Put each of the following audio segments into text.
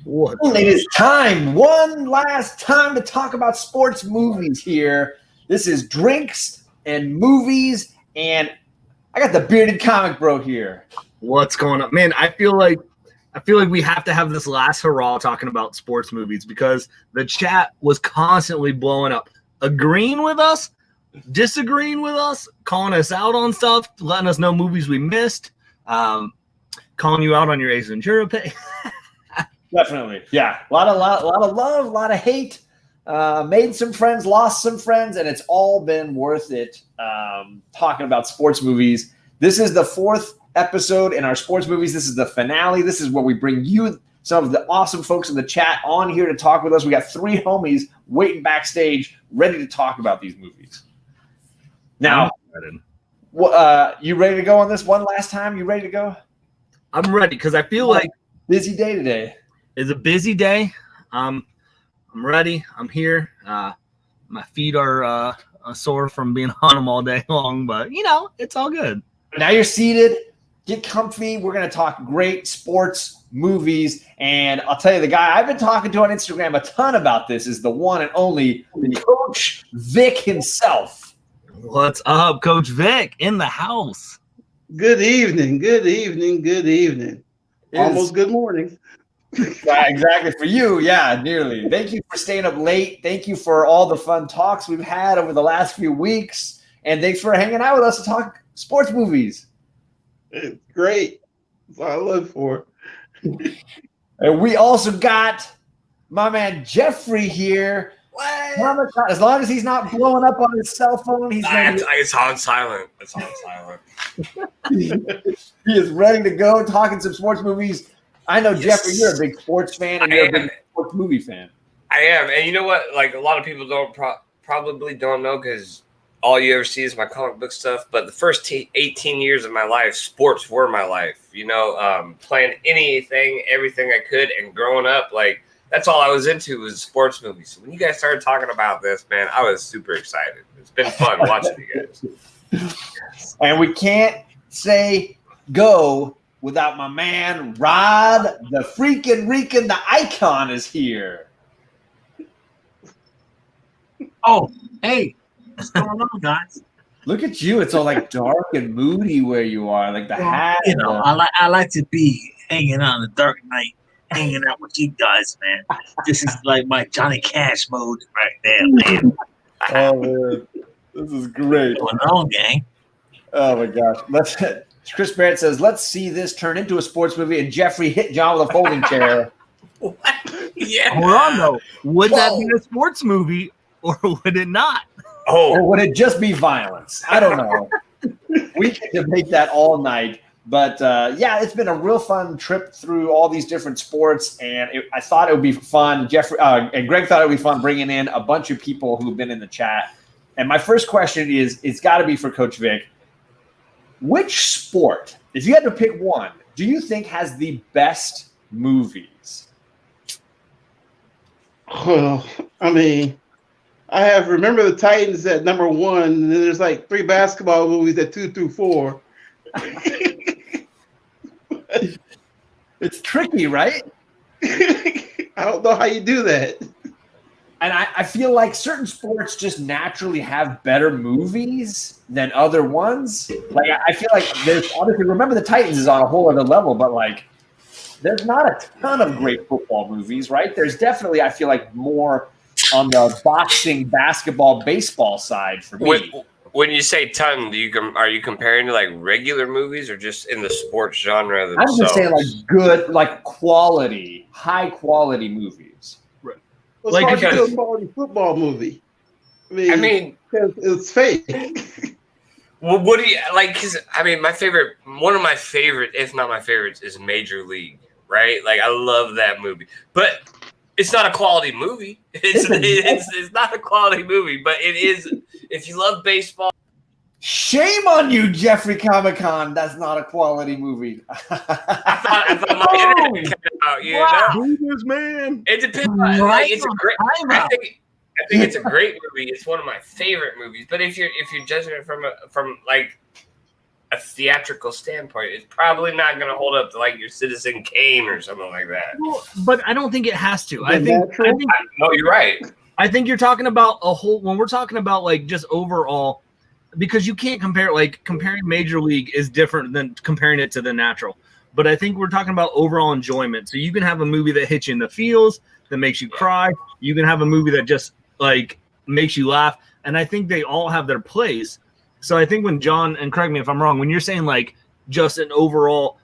It is time, one last time, to talk about sports movies here. This is drinks and movies, and I got the bearded comic bro here. What's going on, man? I feel like we have to have this last hurrah talking about sports movies because the chat was constantly blowing up, agreeing with us, disagreeing with us, calling us out on stuff, letting us know movies we missed, calling you out on your Ace Ventura pay. Definitely, yeah. A lot of love, a lot of hate. Made some friends, lost some friends, and it's all been worth it. Talking about sports movies. This is the 4th episode in our sports movies. This is the finale. This is where we bring you some of the awesome folks in the chat on here to talk with us. We got 3 homies waiting backstage, ready to talk about these movies. Now, you ready to go on this one last time? You ready to go? I'm ready because I feel like busy day today. It's a busy day. I'm ready. I'm here. My feet are sore from being on them all day long, but it's all good. Now you're seated. Get comfy. We're going to talk great sports movies. And I'll tell you, the guy I've been talking to on Instagram a ton about this is the one and only Coach Vic himself. What's up, Coach Vic in the house? Good evening. Good evening. Good evening. Almost good morning. Exactly. For you, yeah, nearly. Thank you for staying up late. Thank you for all the fun talks we've had over the last few weeks. And thanks for hanging out with us to talk sports movies. It's great. That's what I look for. And we also got my man Jeffrey here. What? As long as he's not blowing up on his cell phone, it's on silent. It's on silent. He is ready to go talking some sports movies. I know, yes. Jeffrey, you're a big sports fan and you're a big sports movie fan. I am. And you know what? Like, a lot of people probably don't know because all you ever see is my comic book stuff. But the first 18 years of my life, sports were my life. Playing anything, everything I could. And growing up, like, that's all I was into was sports movies. So when you guys started talking about this, man, I was super excited. It's been fun watching you guys. And we can't say go without my man, Rod, the freaking Rican, the icon is here. Oh, hey, what's going on, guys? Look at you. It's all like dark and moody where you are, like the hat. I like to be hanging out on a dark night, hanging out with you guys, man. This is like my Johnny Cash mode right there, man. Oh, man. This is great. What's going on, gang? Oh, my gosh. Chris Barrett says, let's see this turn into a sports movie, and Jeffrey hit John with a folding chair. What? Yeah. Hold on, though. Would that be a sports movie, or would it not? Or would it just be violence? I don't know. We can debate that all night. But, it's been a real fun trip through all these different sports, and I thought it would be fun. Jeffrey and Greg thought it would be fun bringing in a bunch of people who've been in the chat. And my first question is, it's got to be for Coach Vic. Which sport, if you had to pick one, do you think has the best movies? Well, I mean, I have Remember the Titans at number 1, and then there's like 3 basketball movies at 2 through 4. It's tricky, right? I don't know how you do that. And I feel like certain sports just naturally have better movies than other ones. Like, I feel like there's obviously Remember the Titans is on a whole other level, but like there's not a ton of great football movies, right? There's definitely, I feel like, more on the boxing, basketball, baseball side for me. When you say ton, are you comparing to like regular movies or just in the sports genre themselves? I'm just saying like good, like quality, high quality movies. Right. Well, it's hard to do a quality football movie. I mean it's fake. Well, what do you like? Because one of my favorite, if not my favorites, is Major League. Right? Like, I love that movie, but it's not a quality movie. It's not a quality movie, but it is. If you love baseball, shame on you, Jeffrey KomiKhan. That's not a quality movie. I thought my internet came out. Movies, man. It depends. It's a great. I think it's a great movie. It's one of my favorite movies. But if you're judging it from a theatrical standpoint, it's probably not going to hold up to like your Citizen Kane or something like that. Well, but I don't think it has to. I The think No, you're right. I think you're talking about a whole when we're talking about like just overall, because you can't compare like comparing Major League is different than comparing it to the natural. But I think we're talking about overall enjoyment. So you can have a movie that hits you in the feels, that makes you cry. You can have a movie that just like makes you laugh. And I think they all have their place. So I think when John, and correct me if I'm wrong, when you're saying like just an overall,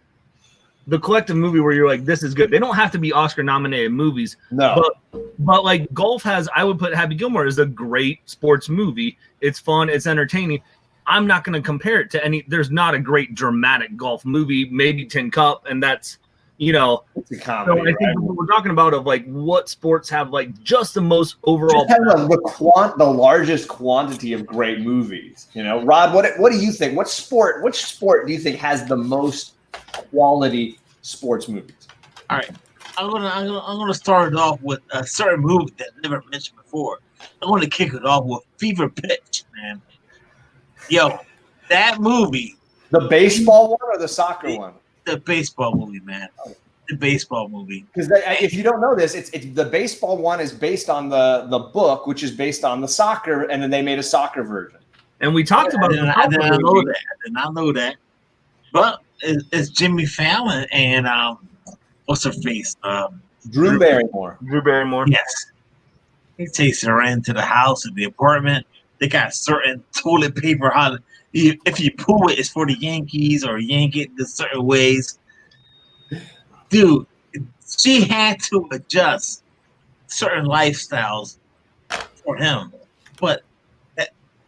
the collective movie where you're like, this is good. They don't have to be Oscar nominated movies. No. But like golf has, I would put Happy Gilmore as a great sports movie. It's fun. It's entertaining. I'm not going to compare it to any, there's not a great dramatic golf movie, maybe Tin Cup. And that's, it's a comedy. so I think what we're talking about of like what sports have like just the most overall. Just have the largest quantity of great movies. Rod, what do you think? Which sport do you think has the most quality sports movies? All right, I'm gonna start it off with a certain movie that I never mentioned before. I'm gonna kick it off with Fever Pitch, man. Yo, that movie. The baseball one or the soccer one? The baseball movie, man. The baseball movie. Because if you don't know this, it's the baseball one is based on the book, which is based on the soccer, and then they made a soccer version. And we talked about I did not know that. But it's Jimmy Fallon and what's her face? Drew Barrymore. Drew Barrymore. Yes. He takes her into the house at the apartment. They got certain toilet paper. If you pull it, it's for the Yankees or yank it in certain ways. Dude, she had to adjust certain lifestyles for him. But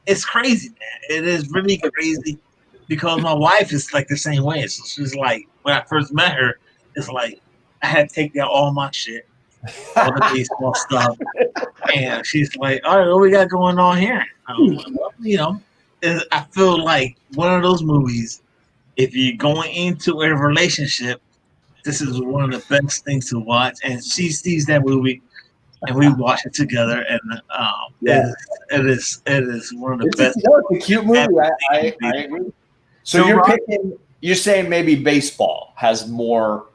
it's crazy, man. It is really crazy because my wife is like the same way. So she's like, when I first met her, it's like I had to take down all my shit, all the baseball stuff. And she's like, all right, what we got going on here? I feel like one of those movies, if you're going into a relationship, this is one of the best things to watch. And she sees that movie, and we watch it together. And it is one of the best. It's a cute movie. I agree. So you're saying maybe baseball has more.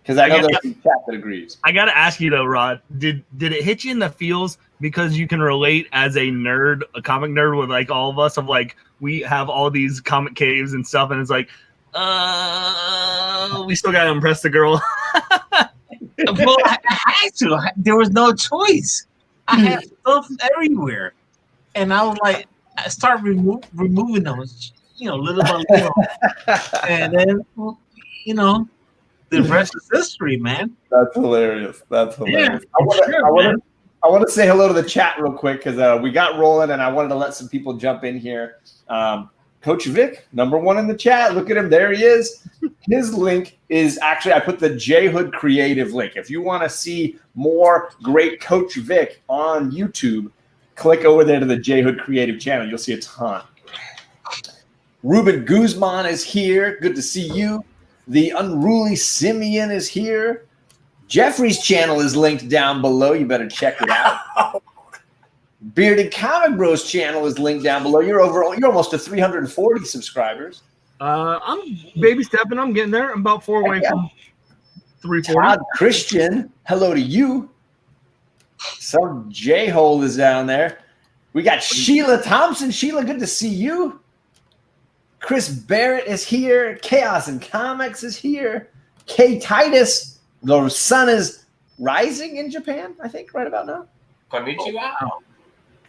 Because I know there's some chat that agrees. I got to ask you though, Rod, did it hit you in the feels because you can relate as a nerd, a comic nerd with like all of us of like, we have all these comic caves and stuff. And it's like, we still got to impress the girl. Well, I had to. There was no choice. I had stuff everywhere. And I was like, I started removing them, little by little. And then, the rest is history, man. That's hilarious. Yeah, I want to say hello to the chat real quick because we got rolling and I wanted to let some people jump in here. Coach Vic, #1 in the chat. Look at him. There he is. His link is actually, I put the JHood creative link. If you want to see more great Coach Vic on YouTube, click over there to the JHood creative channel. You'll see a ton. Ruben Guzman is here. Good to see you. The Unruly Simeon is here. Jeffrey's channel is linked down below. You better check it out. Bearded Comic Bros channel is linked down below. You're almost to 340 subscribers. I'm baby stepping. I'm getting there. I'm about 4 away from 340. Todd Christian, hello to you. Some J-hole is down there. We got Sheila Thompson. Sheila, good to see you. Chris Barrett is here. Chaos and Comics is here. K Titus, the sun is rising in Japan, I think, right about now. Konnichiwa.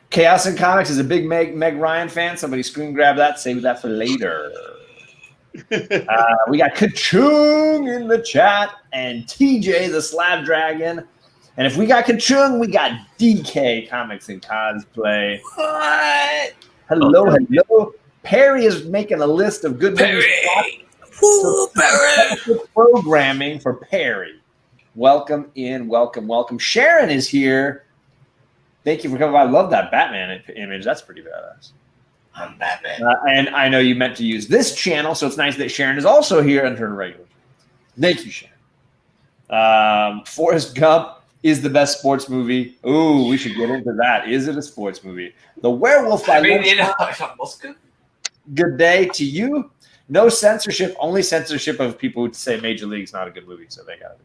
Chaos and Comics is a big Meg Ryan fan. Somebody screen grab that. Save that for later. We got Kachung in the chat and TJ the Slab Dragon. And if we got Kachung, we got DK Comics and Cosplay. What? Hello. Perry is making a list of good movies. Perry. Programming for Perry. Welcome in. Welcome. Sharon is here. Thank you for coming by. I love that Batman image. That's pretty badass. I'm Batman. And I know you meant to use this channel, so it's nice that Sharon is also here on her regular. Thank you, Sharon. Forrest Gump is the best sports movie. Ooh, we should get into that. Is it a sports movie? The Werewolf by it's almost good. good day to you. No censorship, only censorship of people who say Major League's not a good movie, so they got it.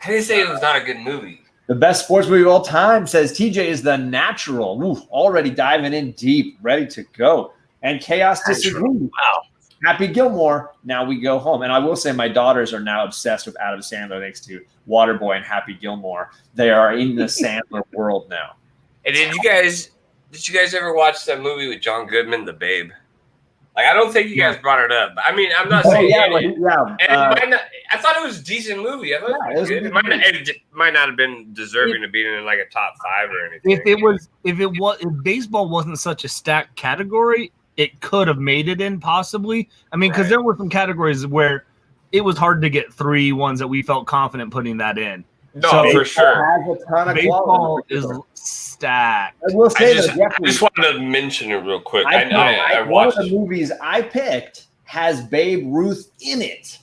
I didn't say it was not a good movie. The best sports movie of all time, says TJ, is The Natural. Ooh, already diving in deep, ready to go. And Chaos disagrees. Wow. Happy Gilmore, now we go home. And I will say my daughters are now obsessed with Adam Sandler thanks to Waterboy and Happy Gilmore. They are in the Sandler world now. And did you guys ever watch that movie with John Goodman, The Babe? Like, I don't think you guys brought it up. I mean, I'm not saying it might not, I thought it was a decent movie. I thought it was good. It might not have been deserving of being in like a top 5 or anything. If baseball wasn't such a stacked category, it could have made it in possibly. I mean, because there were some categories where it was hard to get 3 ones that we felt confident putting that in. No, so for sure. Has a ton of baseball quality. is stacked. I will say I just wanted to mention it real quick. I one of watched the movies I picked has Babe Ruth in it.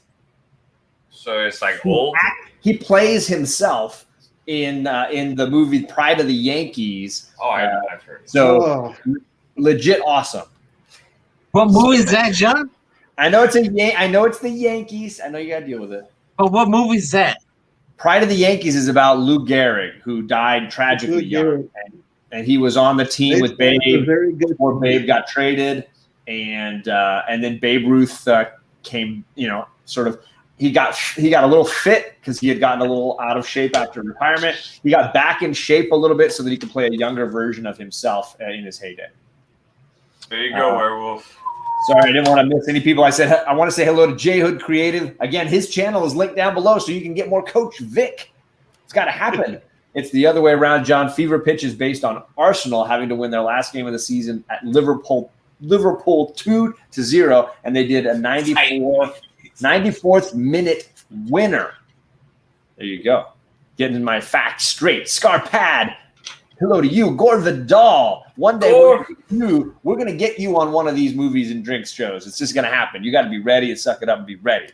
So it's like old. He plays himself in the movie Pride of the Yankees. Oh, I've heard it. So legit awesome. What movie is that, John? I know it's the Yankees. I know you got to deal with it. But what movie is that? Pride of the Yankees is about Lou Gehrig, who died tragically young, and he was on the team with Babe before Babe got traded, and then Babe Ruth came. Sort of he got a little fit because he had gotten a little out of shape after retirement. He got back in shape a little bit so that he could play a younger version of himself in his heyday. There you go, Werewolf. Sorry, I didn't want to miss any people. I said I want to say hello to JHood Creative. Again, his channel is linked down below so you can get more Coach Vic. It's got to happen. It's the other way around, John. Fever Pitch is based on Arsenal having to win their last game of the season at Liverpool 2-0, and they did a 94th minute winner. There you go. Getting my facts straight. Scarpad. Hello to you, Gore Vidal. One day we're going to get you on one of these movies and drinks shows. It's just going to happen. You got to be ready and suck it up and be ready.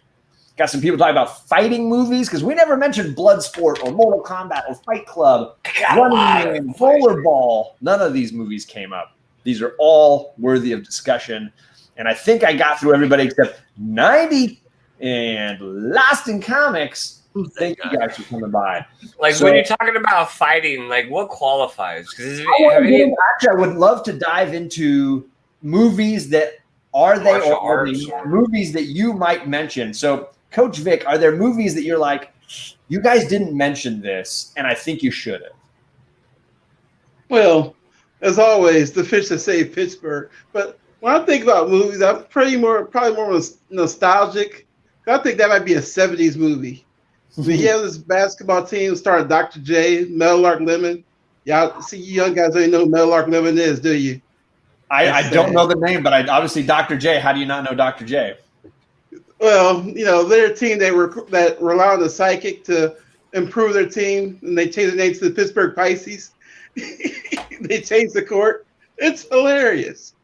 Got some people talking about fighting movies because we never mentioned Bloodsport or Mortal Kombat or Fight Club, Running Man, Rollerball. None of these movies came up. These are all worthy of discussion. And I think I got through everybody except 90 and Lost in Comics. Thank you guys for coming by. Like, when you're talking about fighting, like, what qualifies? Because actually, I would love to dive into movies that movies that you might mention. So, Coach Vic, are there movies that you're like, you guys didn't mention this, and I think you should have? Well, as always, The Fish That Saved Pittsburgh. But when I think about movies, I'm probably more nostalgic. I think that might be a 70s movie. So you have this basketball team starring Dr. J, Meadowlark Lemon. Y'all see, you young guys don't even know who Meadowlark Lemon is, do you? I don't know the name, but obviously Dr. J. How do you not know Dr. J? Well, they're a team that rely on the psychic to improve their team, and they changed the name to the Pittsburgh Pisces. They changed the court. It's hilarious.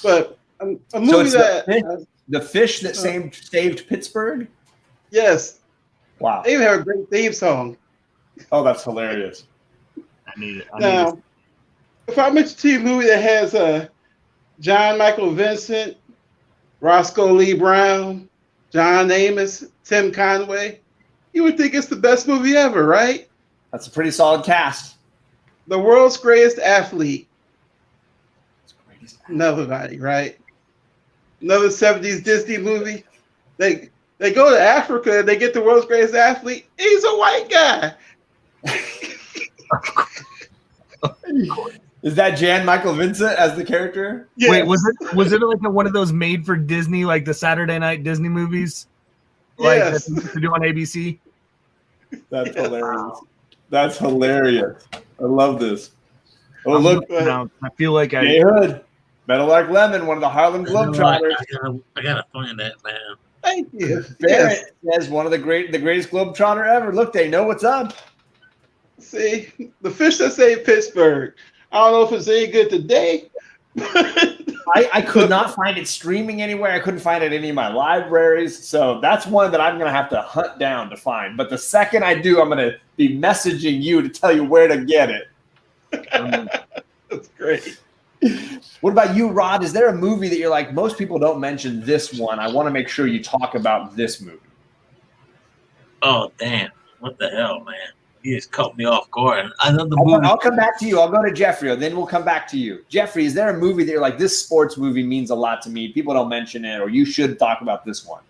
But a movie the fish that saved Pittsburgh? Yes. Wow. They even have a great theme song. Oh, that's hilarious. I need it. Now, if I mention to you a movie that has John Michael Vincent, Roscoe Lee Brown, John Amos, Tim Conway, you would think it's the best movie ever, right? That's a pretty solid cast. The World's Greatest Athlete. Nobody, right? Another 70s Disney movie. They go to Africa and they get the world's greatest athlete. He's a white guy. Is that Jan Michael Vincent as the character? Yes. Wait, was it like one of those made for Disney, like the Saturday night Disney movies? Like Yes. that used to do on ABC? That's hilarious. That's hilarious. I love this. Oh, look. Now, I feel like I gotta find that, man. Thank you. Barrett says one of the greatest Globetrotter ever. Look, they know what's up. See, The Fish That Saved Pittsburgh. I don't know if it's any good today. I could not find it streaming anywhere. I couldn't find it in any of my libraries. So that's one that I'm going to have to hunt down to find. But the second I do, I'm going to be messaging you to tell you where to get it. That's great. What about you, Rod? Is there a movie that you're like, most people don't mention this one? I want to make sure you talk about this movie. Oh, damn. What the hell, man? You just caught me off guard. Another movie. I'll come back to you. I'll go to Jeffrey, then we'll come back to you. Jeffrey, is there a movie that you're like, this sports movie means a lot to me? People don't mention it, or you should talk about this one.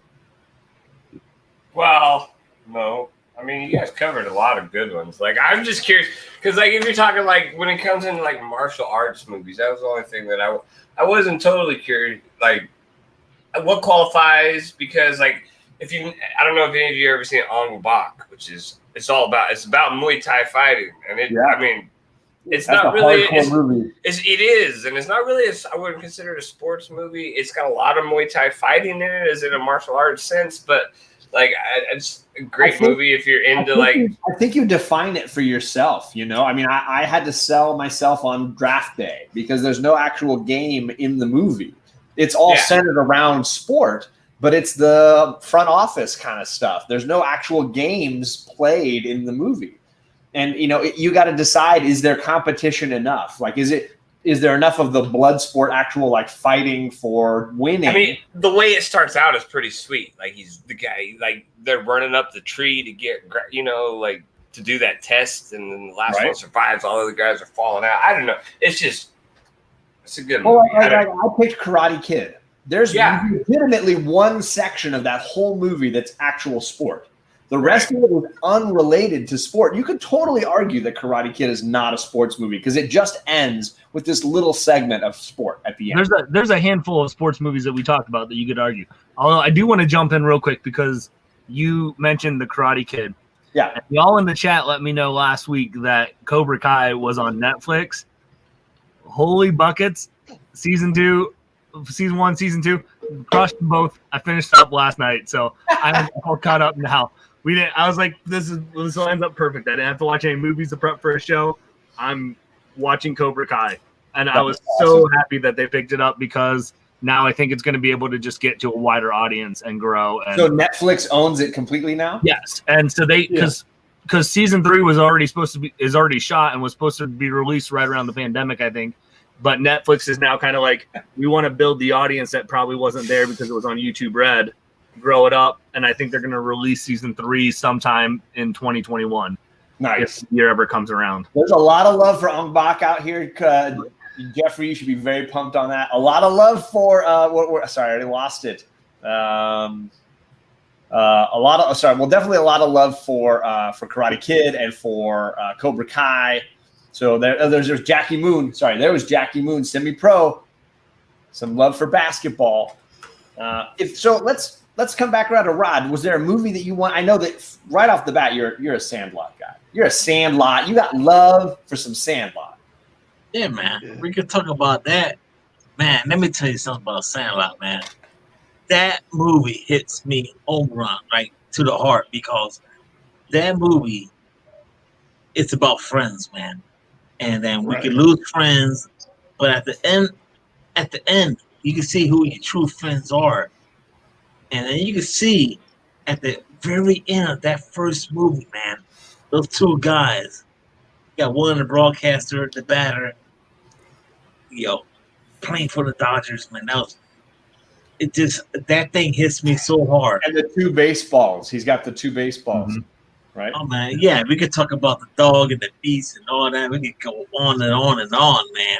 Well, no. I mean, you guys covered a lot of good ones. Like, I'm just curious because, like, if you're talking like when it comes into like martial arts movies, that was the only thing that I wasn't totally curious. Like, what qualifies? Because, like, I don't know if any of you ever seen Ong Bak, which is it's about Muay Thai fighting, and I mean, it's That's not a really hardcore movie. it is, and it's not really. I wouldn't consider it a sports movie. It's got a lot of Muay Thai fighting in it, as in a martial arts sense, but. Like, it's a great movie if you're into, I think you define it for yourself, you know? I mean, I had to sell myself on draft day because there's no actual game in the movie. It's all centered around sport, but it's the front office kind of stuff. There's no actual games played in the movie. And, you know, you got to decide, is there competition enough? Like, is there enough of the blood sport actual like fighting for winning? I mean, the way it starts out is pretty sweet. Like he's the guy, like they're running up the tree to get, you know, like to do that test, and then the last one survives. All the guys are falling out. I don't know. It's a good movie. I picked Karate Kid. There's legitimately one section of that whole movie that's actual sport. The rest of it is unrelated to sport. You could totally argue that Karate Kid is not a sports movie because it just ends with this little segment of sport at the end. There's a handful of sports movies that we talked about that you could argue. Although I do want to jump in real quick because you mentioned the Karate Kid. Yeah. And y'all in the chat let me know last week that Cobra Kai was on Netflix. Holy buckets. Season 1, season 2. Crushed them both. I finished up last night, so I'm all caught up now. I was like, this lines up perfect. I didn't have to watch any movies to prep for a show. I'm watching Cobra Kai, and I was so happy that they picked it up because now I think it's going to be able to just get to a wider audience and grow. And so Netflix owns it completely now. Yes, and so because season 3 is already shot and was supposed to be released right around the pandemic, I think. But Netflix is now kind of like, we want to build the audience that probably wasn't there because it was on YouTube Red. Grow it up, and I think they're going to release season 3 sometime in 2021. Nice. If the year ever comes around. There's a lot of love for Ong Bak out here. Jeffrey, you should be very pumped on that. A lot of love for sorry, I already lost it. Definitely a lot of love for Karate Kid and for Cobra Kai. So there's Jackie Moon. Sorry, there was Jackie Moon, semi-pro. Some love for basketball. Let's come back around to Rod. Was there a movie that you want? I know that right off the bat, you're a Sandlot guy. You're a Sandlot. You got love for some Sandlot. Yeah, man. Yeah. We could talk about that. Man, let me tell you something about Sandlot, man. That movie hits me home run, right, to the heart, because that movie, it's about friends, man. And then we can lose friends, but at the end, you can see who your true friends are. And then you can see at the very end of that first movie, man, those two guys, you got one, the broadcaster, the batter, playing for the Dodgers, man. That thing hits me so hard. And the 2 baseballs. He's got the 2 baseballs, right? Oh, man. Yeah, we could talk about the dog and the beast and all that. We could go on and on and on, man.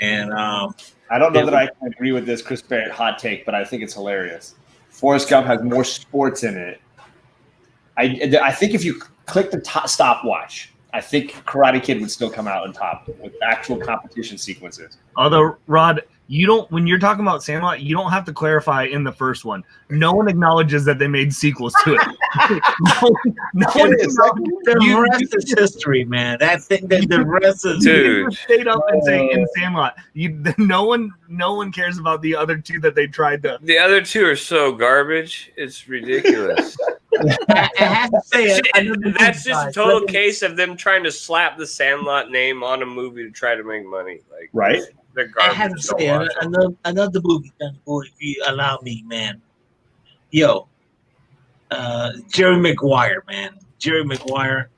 And I don't know that I can agree with this Chris Barrett hot take, but I think it's hilarious. Forrest Gump has more sports in it. I think if you click the stopwatch, I think Karate Kid would still come out on top with actual competition sequences. Although, Rod, when you're talking about Sandlot, you don't have to clarify in the first one. No one acknowledges that they made sequels to it. The rest is history, man. That thing, the rest is dude. Stayed up and saying in Sandlot. No one cares about the other 2 that they tried to. The other 2 are so garbage. It's ridiculous. I have to say that's just a total case of them trying to slap the Sandlot name on a movie to try to make money. Like, right? They're garbage. I have to say another movie, if you allow me, man. Jerry Maguire, man. Jerry Maguire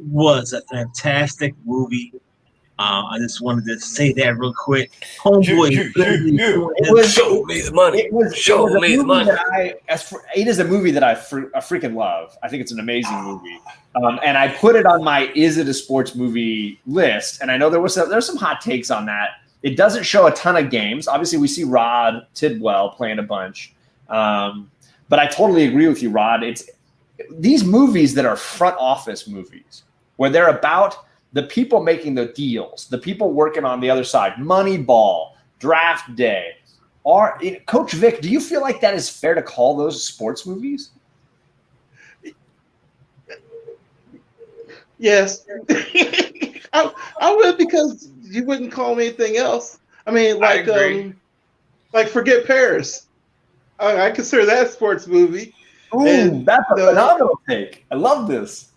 was a fantastic movie. I just wanted to say that real quick. Homeboy, Show me the money. It was a movie that it is a movie that I freaking love. I think it's an amazing movie, and I put it on my "Is it a sports movie" list. And I know there's some hot takes on that. It doesn't show a ton of games. Obviously, we see Rod Tidwell playing a bunch, but I totally agree with you, Rod. It's these movies that are front office movies where they're about the people making the deals, the people working on the other side, Moneyball, Draft Day. Coach Vic, do you feel like that is fair to call those sports movies? Yes. I would, because you wouldn't call them anything else. I mean, like Forget Paris. I consider that a sports movie. Ooh, that's a phenomenal take. I love this.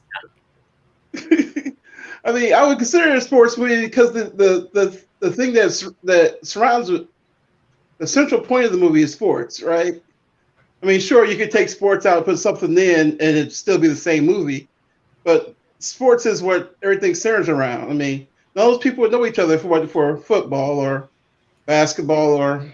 I mean, I would consider it a sports movie because the thing that surrounds it, the central point of the movie is sports, right? I mean, sure, you could take sports out and put something in, and it'd still be the same movie, but sports is what everything centers around. I mean, those people would know each other for football or basketball or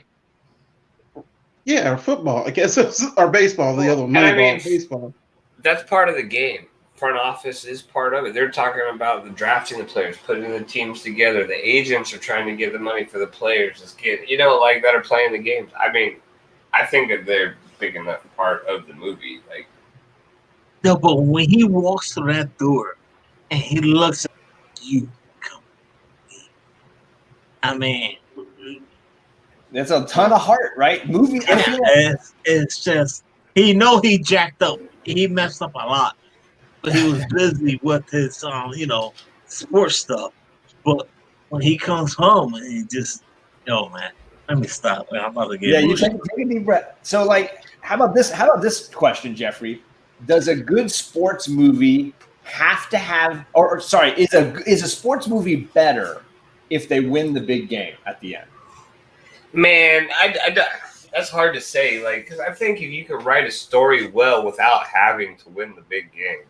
football, I guess, or baseball. The other one, Moneyball, baseball. That's part of the game. Front office is part of it. They're talking about the drafting the players, putting the teams together. The agents are trying to get the money for the players, that are playing the games. I mean, I think that they're a big enough part of the movie. Like, no, but when he walks through that door and he looks at you, I mean, that's a ton of heart, right? Movie. It's just he jacked up. He messed up a lot. But he was busy with his, sports stuff. But when he comes home and he just, man, let me stop. Man, I'm about to get. Yeah, you take a deep breath. So, how about this? How about this question, Jeffrey? Does a good sports movie have to have, is a sports movie better if they win the big game at the end? Man, that's hard to say. Because I think if you could write a story well without having to win the big game.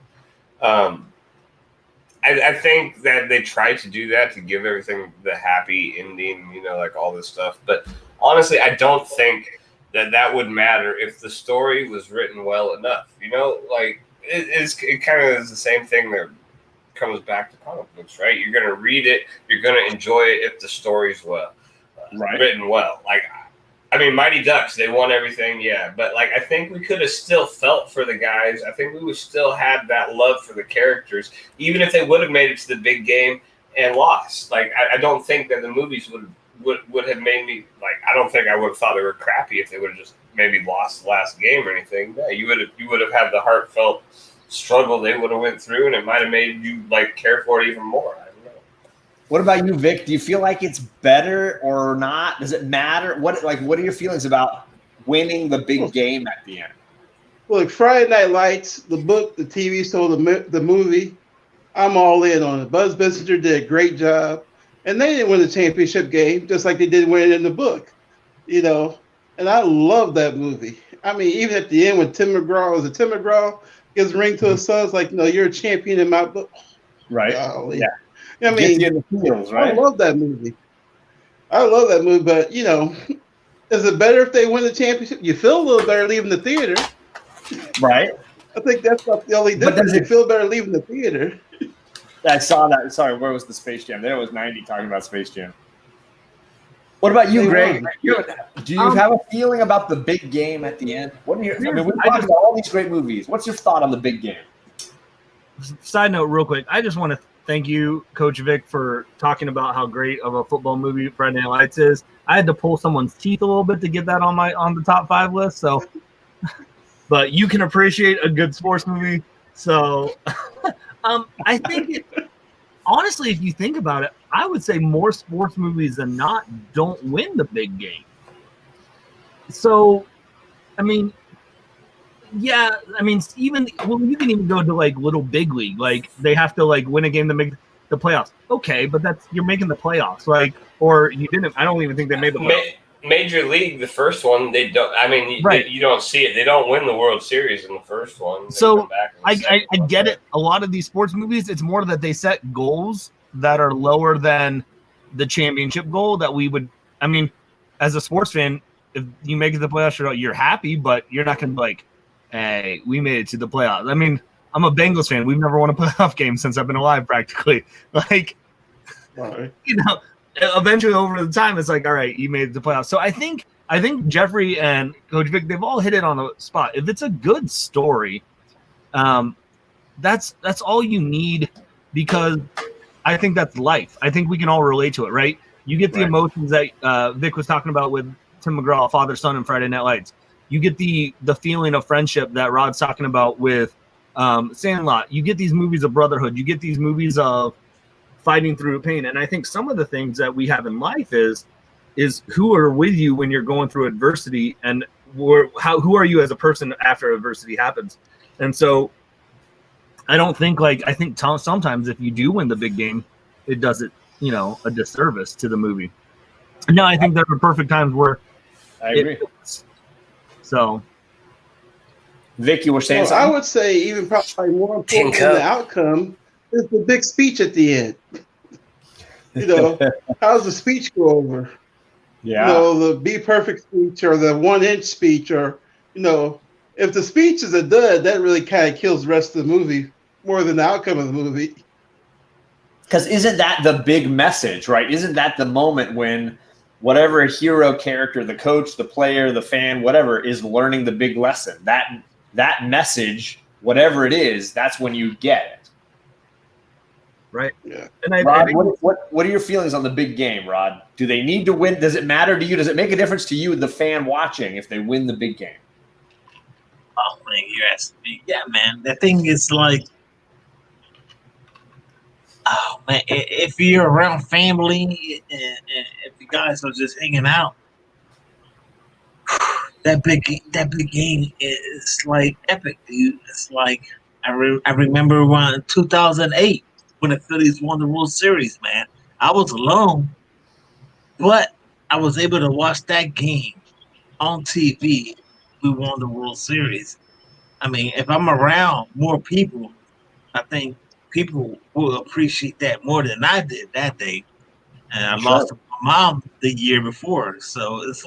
I think that they try to do that to give everything the happy ending, all this stuff. But honestly, I don't think that would matter if the story was written well enough. It kind of is the same thing that comes back to comic books, right? You're going to read it, you're going to enjoy it if the story's written well. Mighty Ducks, they won everything, yeah. But, I think we could have still felt for the guys. I think we would still have that love for the characters, even if they would have made it to the big game and lost. I don't think that the movies would have made me, I don't think I would have thought they were crappy if they would have just maybe lost the last game or anything. Yeah, you would have had the heartfelt struggle they would have went through, and it might have made you, care for it even more. What about you, Vic? Do you feel like it's better or not? Does it matter? What are your feelings about winning the big game at the end? Well, Friday Night Lights, the book, the TV show, the movie, I'm all in on it. Buzz Bissinger did a great job, and they didn't win the championship game just like they did win it in the book, And I love that movie. I mean, even at the end when Tim McGraw gives a ring to his son, it's you're a champion in my book. Right. Golly. Yeah. I mean, in the fields, right? I love that movie. But is it better if they win the championship? You feel a little better leaving the theater, right? I think that's not the only difference. You feel better leaving the theater. I saw that. Sorry, where was the Space Jam? There was 90 talking about Space Jam. What about you, Greg? Do you have a feeling about the big game at the end? What are your? We've talked about all these great movies. What's your thought on the big game? Side note, real quick, I just want to thank you, Coach Vic, for talking about how great of a football movie Friday Night Lights is. I had to pull someone's teeth a little bit to get that on the top 5 list. So, but you can appreciate a good sports movie. So, I think honestly, if you think about it, I would say more sports movies than not don't win the big game. So, yeah, you can even go to Little Big League. They have to win a game to make the playoffs. Okay, but you're making the playoffs. Or you didn't. I don't even think they made the playoffs. Major League, the first one, they don't. Right. You don't see it. They don't win the World Series in the first one. I get it. A lot of these sports movies, it's more that they set goals that are lower than the championship goal that we would. I mean, as a sports fan, if you make it to the playoffs, you're happy, but you're not going to be like, hey, we made it to the playoffs. I mean, I'm a Bengals fan. We've never won a playoff game since I've been alive, practically. Like, Right. you know, eventually over the time, it's like, all right, you made it to the playoffs. So I think Jeffrey and Coach Vic, they've all hit it on the spot. If it's a good story, that's all you need, because I think that's life. I think we can all relate to it, right? You get the emotions that Vic was talking about with Tim McGraw, Father, Son, and Friday Night Lights. You get the feeling of friendship that Rod's talking about with Sandlot. You get these movies of brotherhood. You get these movies of fighting through pain. And I think some of the things that we have in life is who are with you when you're going through adversity, and who are you as a person after adversity happens. And so I don't think I think sometimes if you do win the big game, it does it, a disservice to the movie. No, I think there are perfect times where I agree. So, Vic, you were saying something? I would say even probably more important than the outcome is the big speech at the end. How's the speech go over? Yeah. The Be Perfect speech or the 1-inch speech, or, if the speech is a dud, that really kind of kills the rest of the movie more than the outcome of the movie. Because isn't that the big message, right? Isn't that the moment when whatever hero character, the coach, the player, the fan, whatever, is learning the big lesson? That message, whatever it is, that's when you get it. Right. Yeah. And Rod, what are your feelings on the big game, Rod? Do they need to win? Does it matter to you? Does it make a difference to you, the fan watching, if they win the big game? Oh man, you asked me. Yeah, man. The thing is oh man, if you're around family and if you guys are just hanging out, that big game is epic, dude. It's I remember around 2008 when the Phillies won the World Series. Man, I was alone, but I was able to watch that game on TV. We won the World Series. I mean, if I'm around more people, I think people will appreciate that more than I did that day. And I lost my mom the year before, so it's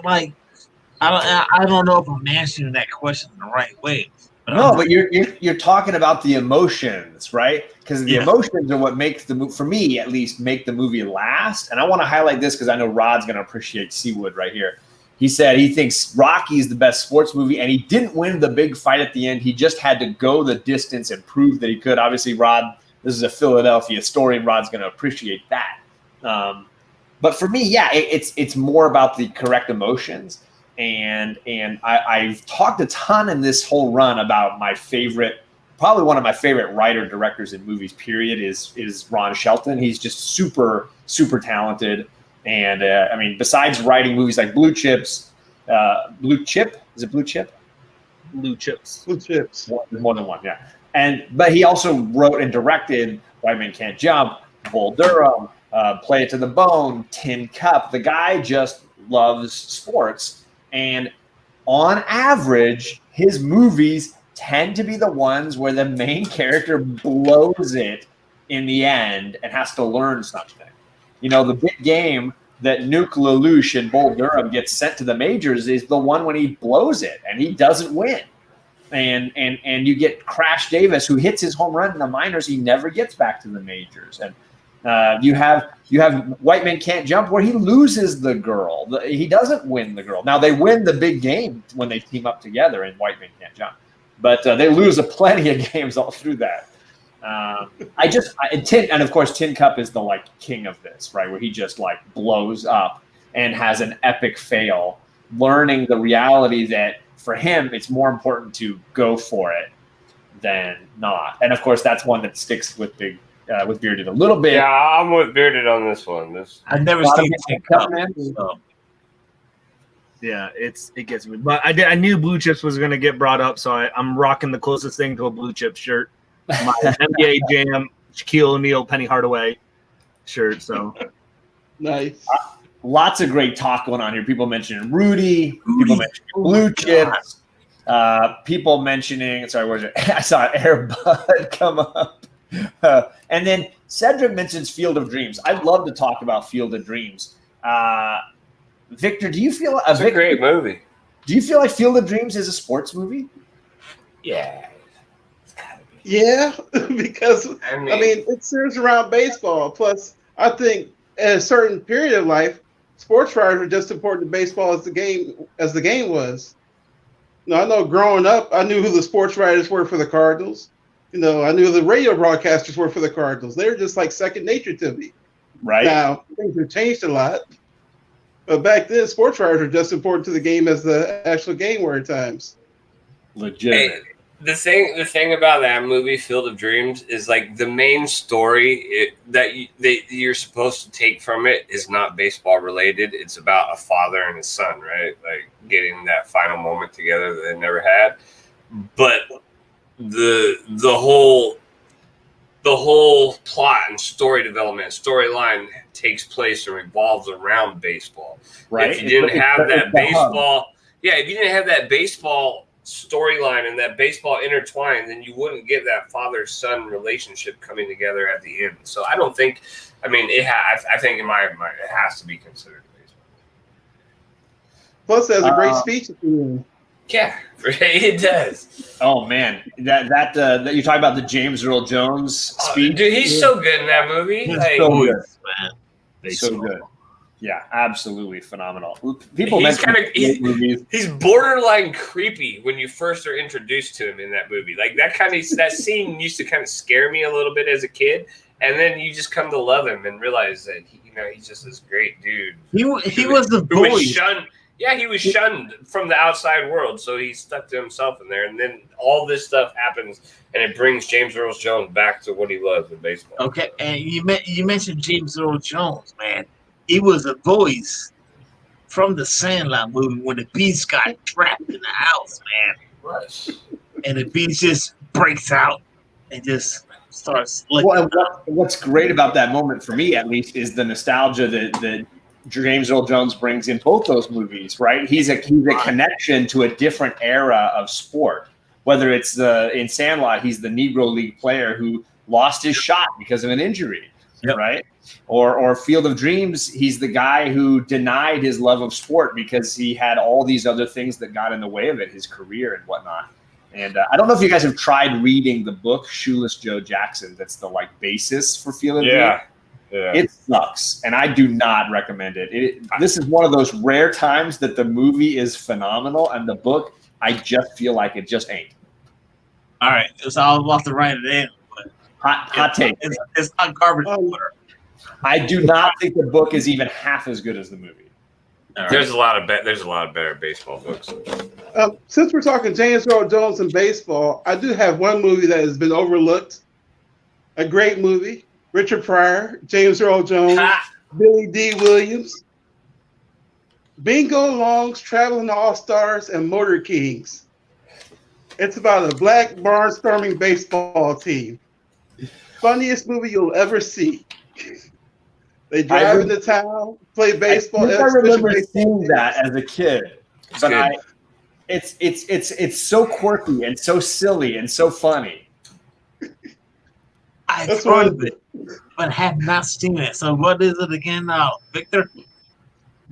I don't know if I'm answering that question in the right way. But you're talking about the emotions, right? Because the emotions are what makes the movie, for me at least, make the movie last. And I want to highlight this because I know Rod's going to appreciate Seawood right here. He said he thinks Rocky is the best sports movie, and he didn't win the big fight at the end. He just had to go the distance and prove that he could. Obviously, Rod, this is a Philadelphia story, and Rod's going to appreciate that. But for me, it's more about the correct emotions. And I've talked a ton in this whole run about my favorite, probably one of my favorite writer directors in movies, period, is Ron Shelton. He's just super, super talented. And I mean, besides writing movies like Blue Chips, Blue Chip, is it Blue Chip? Blue Chips. Blue Chips. More than one, yeah. But he also wrote and directed White Men Can't Jump, Bull Durham, Play It to the Bone, Tin Cup. The guy just loves sports. And on average, his movies tend to be the ones where the main character blows it in the end and has to learn something. The big game that Nuke Lelouch and Bull Durham gets sent to the majors is the one when he blows it and he doesn't win. And you get Crash Davis, who hits his home run in the minors. He never gets back to the majors. And you have White Men Can't Jump, where he loses the girl. He doesn't win the girl. Now, they win the big game when they team up together in White Men Can't Jump. But they lose plenty of games all through that. And of course, Tin Cup is the king of this, right? Where he just blows up and has an epic fail, learning the reality that for him, it's more important to go for it than not. And of course, that's one that sticks with Bearded a little bit. Yeah, I'm with Bearded on this one. I've never seen Tin Cup. So. Yeah, it gets me. But I knew Blue Chips was going to get brought up, so I'm rocking the closest thing to a Blue Chip shirt. My NBA Jam, Shaquille O'Neal, Penny Hardaway shirt. So nice. Lots of great talk going on here. People mentioning Rudy. People mentioning Blue Chips. People mentioning. Sorry, where's it? I saw Air Bud come up. And then Cedric mentions Field of Dreams. I'd love to talk about Field of Dreams. Victor, do you feel It's a great movie. Do you feel like Field of Dreams is a sports movie? Yeah. It's gotta be. Yeah, because I mean it centers around baseball. Plus, I think at a certain period of life, sports writers were just as important to baseball as the game was. I know growing up, I knew who the sports writers were for the Cardinals. I knew who the radio broadcasters were for the Cardinals. They were just like second nature to me. Right. Now, things have changed a lot. But back then, sports writers were just as important to the game as the actual game were at times. Legitimate. Hey, the thing about that movie, Field of Dreams, is like the main story that you're supposed to take from it is not baseball related. It's about a father and his son, right? Like getting that final moment together that they never had. But the whole plot and story development, storyline takes place and revolves around baseball. Right. If you didn't have that baseball, if you didn't have that baseball storyline and that baseball intertwined, then you wouldn't get that father-son relationship coming together at the end. So I don't think, I think in my mind it has to be considered baseball. Plus, there's a great speech at the end. Yeah, it does. Oh man, that you talk about the James Earl Jones speech. Dude, he's so good in that movie. He's Like, so good, man. So good. Yeah, absolutely phenomenal. People he's movies. He's borderline creepy when you first are introduced to him in that movie. Like that scene used to kind of scare me a little bit as a kid, and then you just come to love him and realize that he's just this great dude. He was the who was bully. shunned. Yeah, he was shunned from the outside world, so he stuck to himself in there. And then all this stuff happens, and it brings James Earl Jones back to what he was in baseball. Okay, and you mentioned James Earl Jones, man. He was a voice from the Sandlot movie when the Beast got trapped in the house, man. Right. And the Beast just breaks out and just starts licking. Well, what's great about that moment, for me at least, is the nostalgia that James Earl Jones brings in both those movies, right? He's a connection to a different era of sport. Whether it's in Sandlot, he's the Negro League player who lost his shot because of an injury, right? Or Field of Dreams, he's the guy who denied his love of sport because he had all these other things that got in the way of it, his career and whatnot. And I don't know if you guys have tried reading the book Shoeless Joe Jackson. That's the basis for Field of Dreams. Yeah. It sucks, and I do not recommend it. This is one of those rare times that the movie is phenomenal, and the book, I just feel like it just ain't. All right, so I was about to write it in. But hot take. It's not garbage water. I do not think the book is even half as good as the movie. Right. There's a lot of better baseball books. Since we're talking James Earl Jones and baseball, I do have one movie that has been overlooked. A great movie. Richard Pryor, James Earl Jones, Billy D. Williams, Bingo Longs, Traveling All-Stars, and Motor Kings. It's about a black barnstorming baseball team. Funniest movie you'll ever see. They drive into town, play baseball. I remember seeing that as a kid, but it's so quirky and so silly and so funny. I've heard of it, but have not seen it. So what is it again now, Victor?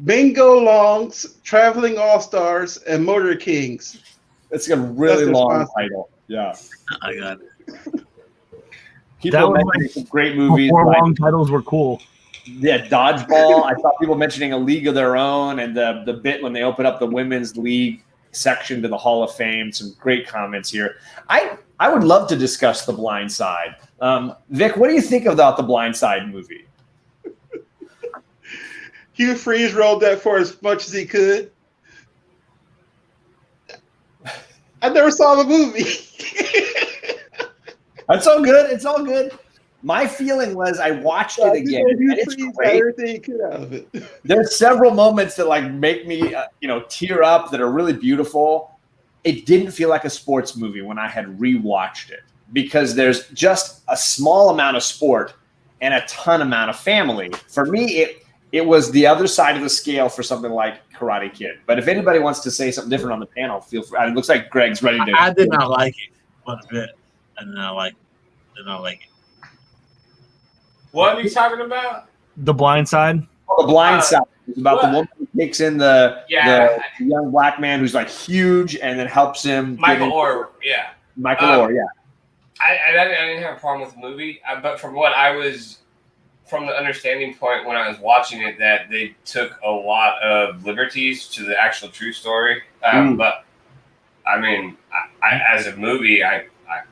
Bingo Longs, Traveling All-Stars, and Motor Kings. It's a really long title. Yeah. I got it. People mentioning some great movies. Before long titles were cool. Yeah, Dodgeball. I saw people mentioning A League of Their Own and the bit when they open up the women's league section to the Hall of Fame. Some great comments here. I would love to discuss The Blind Side. Vic, what do you think about the Blind Side movie? Hugh Freeze rolled that for as much as he could. I never saw the movie. It's all good. It's all good. My feeling was I watched it again, and it's great. Everything you could out of it. There's several moments that make me tear up that are really beautiful. It didn't feel like a sports movie when I had rewatched it because there's just a small amount of sport and a ton amount of family. For me, it was the other side of the scale for something like Karate Kid. But if anybody wants to say something different on the panel, feel free. It looks like Greg's ready to. I did not like it one bit. I did not like it. What are you talking about? The Blind Side. Oh, The Blind Side. It's about the woman who takes in the young black man who's like huge and then helps him. Michael Orr, yeah. Michael Orr, yeah. I didn't have a problem with the movie, but from the understanding point when I was watching it, that they took a lot of liberties to the actual true story. But I mean, I as a movie,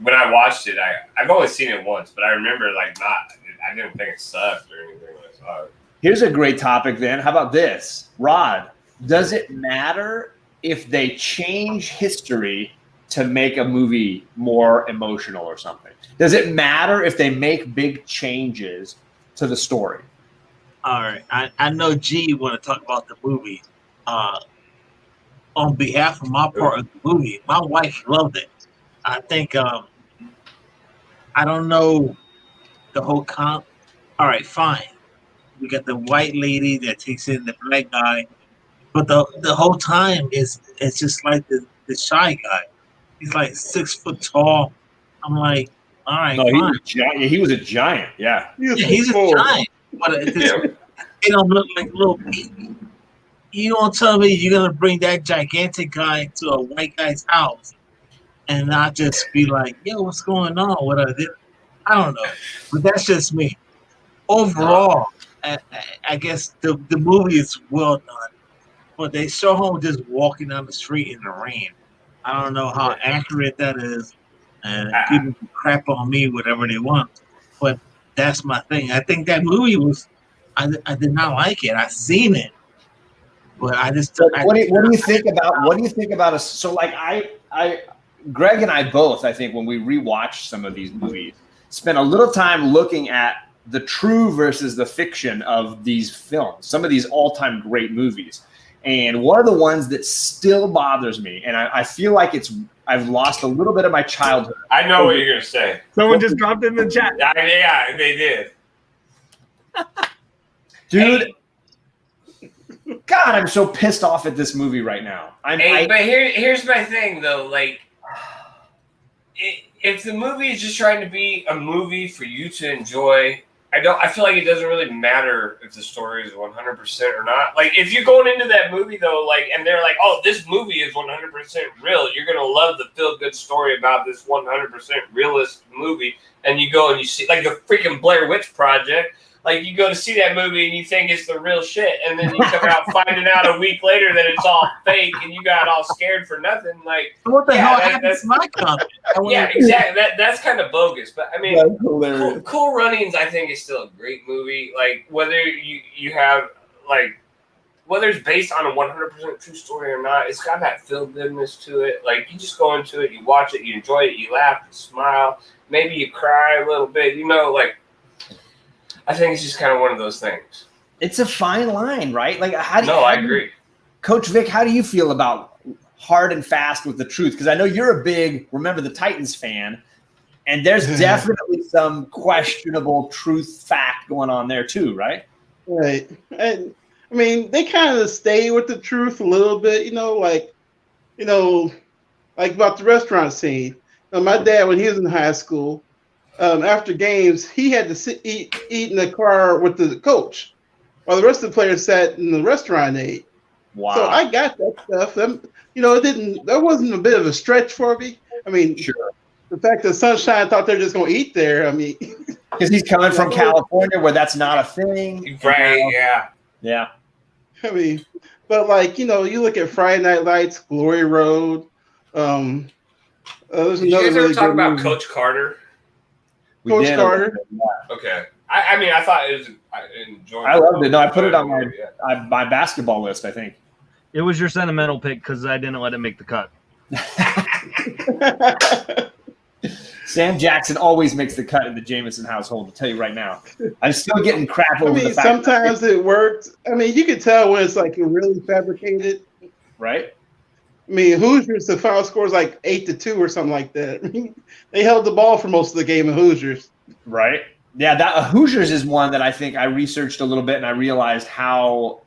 when I watched it, I've only seen it once, but I remember I didn't think it sucked or anything when I saw it. Here's a great topic then. How about this? Rod, does it matter if they change history to make a movie more emotional or something? Does it matter if they make big changes to the story? All right. I know G want to talk about the movie. On behalf of my part of the movie, my wife loved it. I think I don't know the whole comp. All right, fine. We got the white lady that takes in the black guy, but the whole time it's just like the shy guy. He's like 6 foot tall. I'm like, all right, fine. He was a giant. Yeah. He's a giant, but they don't look like little baby. You don't tell me you're gonna bring that gigantic guy to a white guy's house and not just be like, yo, what's going on? What I did? I don't know, but that's just me. Overall, I guess the movie is well done, but they show him just walking down the street in the rain. I don't know how accurate that is, and people can crap on me whatever they want, but that's my thing. I think that movie was. I did not like it. I've seen it, but I just. What do you think about? What do you think about us? So, like, Greg and I both, I think, when we rewatch some of these movies, spent a little time looking at the true versus the fiction of these films. Some of these all-time great movies. And one of the ones that still bothers me, and I feel like I've lost a little bit of my childhood. I know what you're going to say. Someone just dropped it in the chat. Yeah, they did. Dude, God, I'm so pissed off at this movie right now. But here's my thing, though. Like, if the movie is just trying to be a movie for you to enjoy, I feel like it doesn't really matter if the story is 100% or not. Like, if you're going into that movie, though, like, and they're like, oh, this movie is 100% real, you're going to love the feel-good story about this 100% realist movie, and you go and you see, like, the freaking Blair Witch Project, like, you go to see that movie and you think it's the real shit, and then you come out finding out a week later that it's all fake, and you got all scared for nothing. Like, what the hell happened to my comment? Yeah, exactly. That's kind of bogus. But I mean, Cool Runnings, I think, is still a great movie. Like, whether you have, like, whether it's based on a 100% true story or not, it's got that feel goodness to it. Like, you just go into it, you watch it, you enjoy it, you laugh, you smile, maybe you cry a little bit. You know, like, I think it's just kind of one of those things. It's a fine line, right? Like, I agree. Coach Vic, how do you feel about hard and fast with the truth? Because I know you're a big Remember the Titans fan, and there's definitely some questionable truth fact going on there too, right? Right. And I mean, they kind of stay with the truth a little bit, like about the restaurant scene. My dad, when he was in high school, after games, he had to eat in the car with the coach, while the rest of the players sat in the restaurant and ate. Wow! So I got that stuff. That wasn't a bit of a stretch for me. I mean, sure. The fact that Sunshine thought they're just going to eat there. I mean, because he's coming from California, where that's not a thing, right? Yeah. I mean, but you look at Friday Night Lights, Glory Road. There's Did you guys ever talk about Coach Carter? Coach Carter. Okay. I mean, I thought it was. I enjoyed. I loved it. No, I put it on my basketball list, I think. It was your sentimental pick because I didn't let it make the cut. Sam Jackson always makes the cut in the Jameson household. I'll tell you right now. I'm still getting crap over the fact. Sometimes it worked. I mean, you can tell when it's like really fabricated. Right. I mean, Hoosiers, the final score is like 8-2 or something like that. They held the ball for most of the game in Hoosiers. Right. Yeah, that Hoosiers is one that I think I researched a little bit and I realized how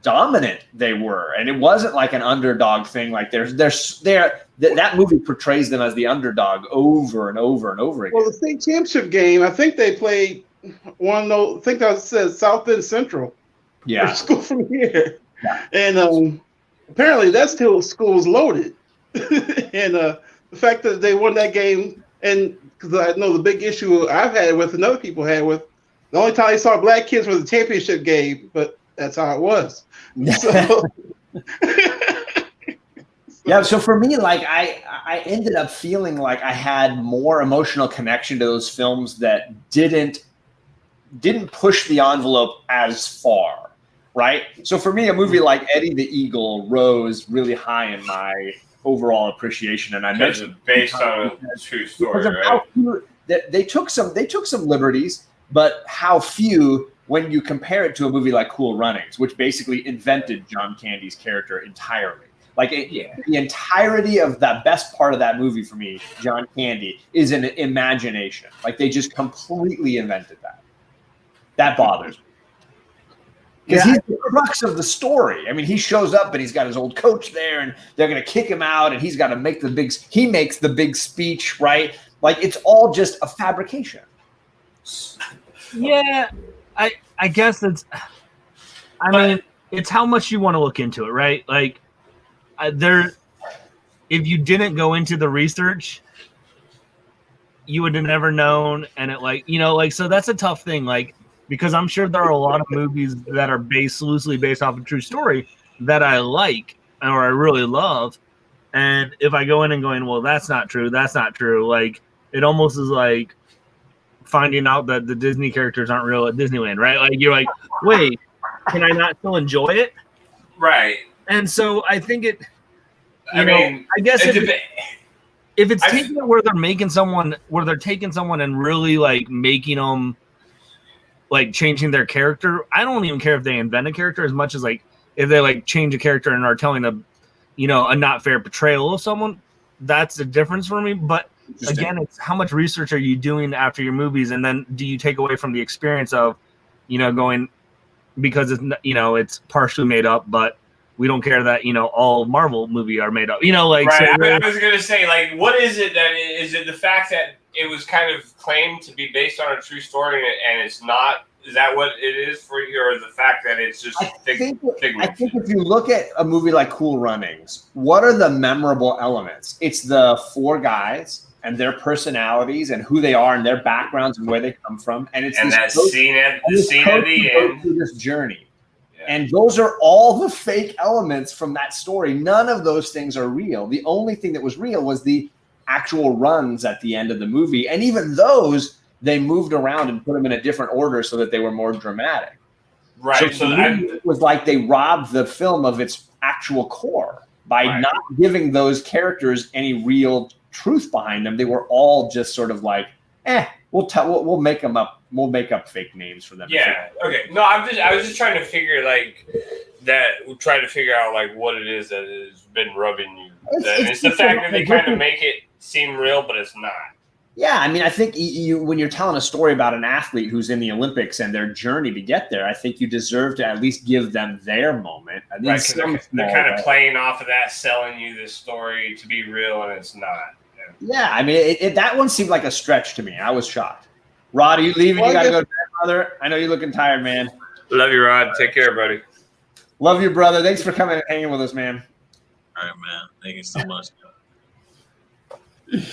dominant they were, and it wasn't like an underdog thing. Like that movie portrays them as the underdog over and over and over again. Well, the state championship game, I think they played want to know. Think I said South End Central. Yeah. Or school from here. Yeah. And apparently that school was loaded. And the fact that they won that game, and because I know the big issue I've had with and other people had with, the only time I saw black kids was the championship game, but that's how it was. So, yeah, so for me, like I ended up feeling like I had more emotional connection to those films that didn't push the envelope as far, right? So for me, a movie like Eddie the Eagle rose really high in my overall appreciation, and I mentioned based on a true story, right? They took some liberties, but how few when you compare it to a movie like Cool Runnings, which basically invented John Candy's character entirely. Like the entirety of that best part of that movie for me, John Candy, is an imagination. Like they just completely invented that. That bothers me. Because he's the crux of the story. I mean, he shows up and he's got his old coach there, and they're going to kick him out, and he's got to make he makes the big speech, right? Like it's all just a fabrication. Yeah, I guess it's. I mean, it's how much you want to look into it, right? Like, if you didn't go into the research, you would have never known, and so that's a tough thing, like, because I'm sure there are a lot of movies that are loosely based off a true story that I like or I really love, and if I go in and going, well, that's not true, like it almost is like finding out that the Disney characters aren't real at Disneyland, right? Like you're like, wait, can I not still enjoy it? Right. And so I think I guess if it's taking it where they're taking someone and really like making them like changing their character, I don't even care if they invent a character as much as like if they like change a character and are telling a not fair portrayal of someone, that's the difference for me. But again, it's how much research are you doing after your movies, and then do you take away from the experience of, going because it's partially made up, but we don't care that all Marvel movie are made up. Like right. So I was gonna say, like, what is it that is it the fact that it was kind of claimed to be based on a true story and it's not? Is that what it is for you, or the fact that it's just figment? I think if you look at a movie like Cool Runnings, what are the memorable elements? It's the four guys and their personalities and who they are and their backgrounds and where they come from, and it's that scene at the end through this journey. Yeah. And those are all the fake elements from that story. None of those things are real. The only thing that was real was the actual runs at the end of the movie, and even those they moved around and put them in a different order so that they were more dramatic. Right. So it was like they robbed the film of its actual core by not giving those characters any real truth behind them. They were all just sort of like, we'll make them up. We'll make up fake names for them. Yeah. Okay. No, I was just trying to figure trying to figure out like what it is that has been rubbing you. It's the fact that they kind of make it seem real, but it's not. Yeah, I mean, I think when you're telling a story about an athlete who's in the Olympics and their journey to get there, I think you deserve to at least give them their moment. I mean, right, they're kind of playing off of that, selling you this story to be real, and it's not. Yeah, I mean, that one seemed like a stretch to me. I was shocked. Rod, are you leaving? You got to go to bed, brother. I know you're looking tired, man. Love you, Rod. Take care, buddy. Love you, brother. Thanks for coming and hanging with us, man. All right, man. Thank you so much.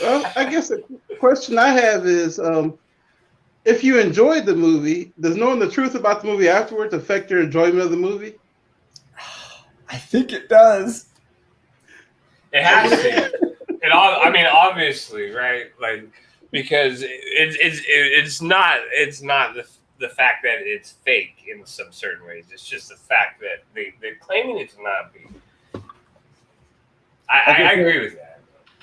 Well, I guess the question I have is, if you enjoyed the movie, does knowing the truth about the movie afterwards affect your enjoyment of the movie? I think it does. It has to. I mean, obviously, right? Like, because it's not the fact that it's fake in some certain ways. It's just the fact that they're claiming it to not be. I agree with that.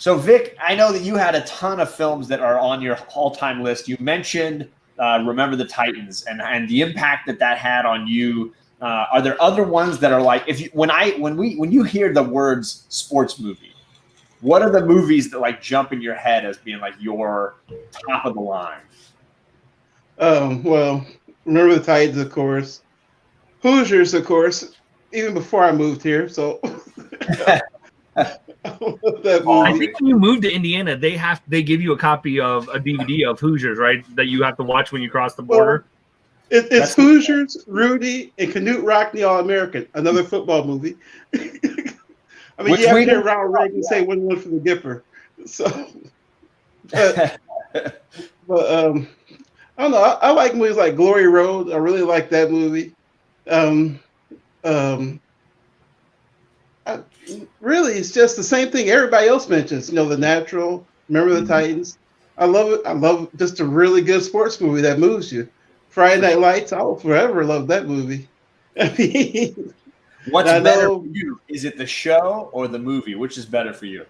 So, Vic, I know that you had a ton of films that are on your all-time list. You mentioned Remember the Titans and the impact that had on you. Are there other ones that are like when you hear the words sports movie, what are the movies that like jump in your head as being like your top of the line? Well, Remember the Titans, of course. Hoosiers, of course. Even before I moved here, so. That I movie. think when you move to Indiana, they give you a copy of a DVD of Hoosiers, right? That you have to watch when you cross the border. It's That's- Hoosiers, Rudy, and Canute Rockne All American, another football movie. I mean, Which you have we to hear didn't- Ronald Reagan say one for the Gipper. So, but I don't know. I like movies like Glory Road. I really like that movie. Really, it's just the same thing everybody else mentions. You know, The Natural, Remember the Titans. I love it. I love just a really good sports movie that moves you. Friday Night Lights. I will forever love that movie. I mean, What's I better know- for you? Is it the show or the movie? Which is better for you?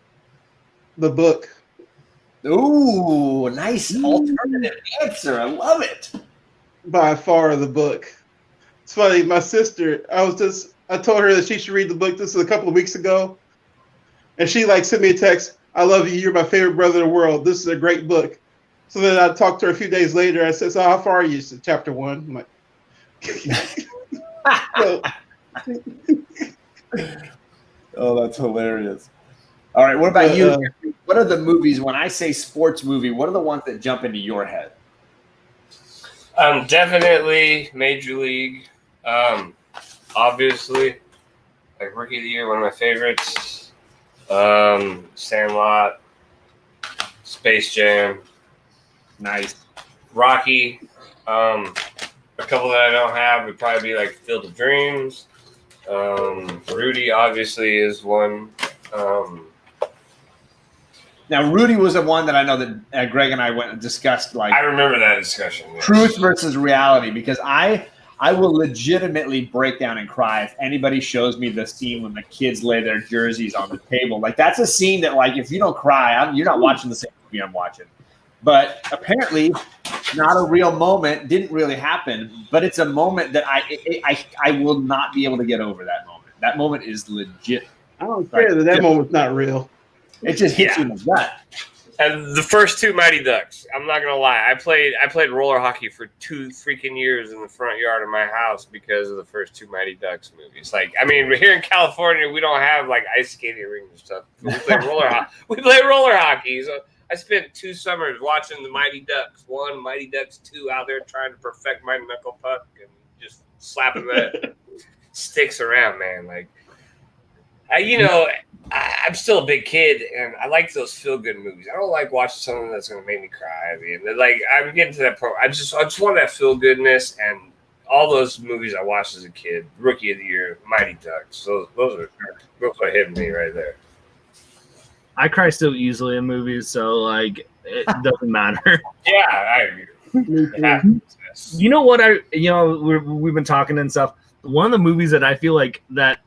the book. Ooh, nice alternative answer. I love it. By far the book. It's funny, my sister, I told her that she should read the book. This was a couple of weeks ago. And she like sent me a text, I love you, you're my favorite brother in the world. This is a great book. So then I talked to her a few days later. I said, so how far are you? She said, chapter 1. I'm like, so, Oh, that's hilarious. All right, what about you? What are the movies, when I say sports movie, what are the ones that jump into your head? Definitely Major League. Obviously, like Rookie of the Year, one of my favorites. Sandlot, Space Jam, Nice. Rocky. A couple that I don't have would probably be like Field of Dreams. Rudy obviously is one. Now, Rudy was the one that I know that Greg and I went and discussed, like I remember that discussion. Yes. truth versus reality, because I will legitimately break down and cry if anybody shows me the scene when the kids lay their jerseys on the table. Like, that's a scene that, like, if you don't cry, you're not watching the same movie I'm watching. But apparently, not a real moment, didn't really happen. But it's a moment that I will not be able to get over that moment. That moment is legit. I don't care that moment's not real. It just hits you in the gut. And the first two Mighty Ducks. I'm not gonna lie. I played roller hockey for 2 freaking years in the front yard of my house because of the first two Mighty Ducks movies. Like, I mean, here in California, we don't have like ice skating rings and stuff. But we play roller hockey. We play roller hockey. So I spent 2 summers watching the Mighty Ducks 1, Mighty Ducks 2, out there trying to perfect my knuckle puck and just slapping the sticks around, man. Like, I'm still a big kid, and I like those feel-good movies. I don't like watching something that's going to make me cry. I mean, like, I'm getting to that point. I just want that feel-goodness, and all those movies I watched as a kid, Rookie of the Year, Mighty Ducks, those are hitting me right there. I cry so easily in movies, so like it doesn't matter. Yeah, I agree. It happens. You know what? We've been talking and stuff. One of the movies that I feel like that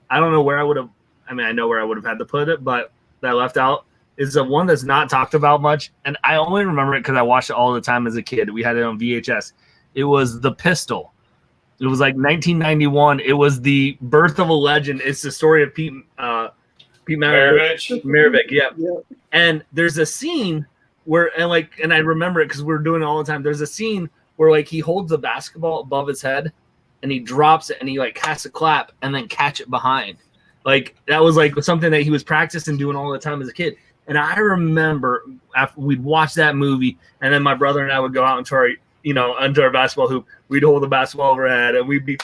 I don't know where I would have. I mean, I know where I would have had to put it, but that I left out is the one that's not talked about much, and I only remember it because I watched it all the time as a kid. We had it on VHS. It was The Pistol. It was like 1991. It was the birth of a legend. It's the story of Pete Maravich. Yeah. And there's a scene where, and I remember it because we're doing it all the time. There's a scene where like he holds the basketball above his head and he drops it and he like has to clap and then catch it behind. Like that was like something that he was practicing doing all the time as a kid. And I remember after we'd watch that movie, and then my brother and I would go out into our basketball hoop. We'd hold the basketball overhead, and we'd be,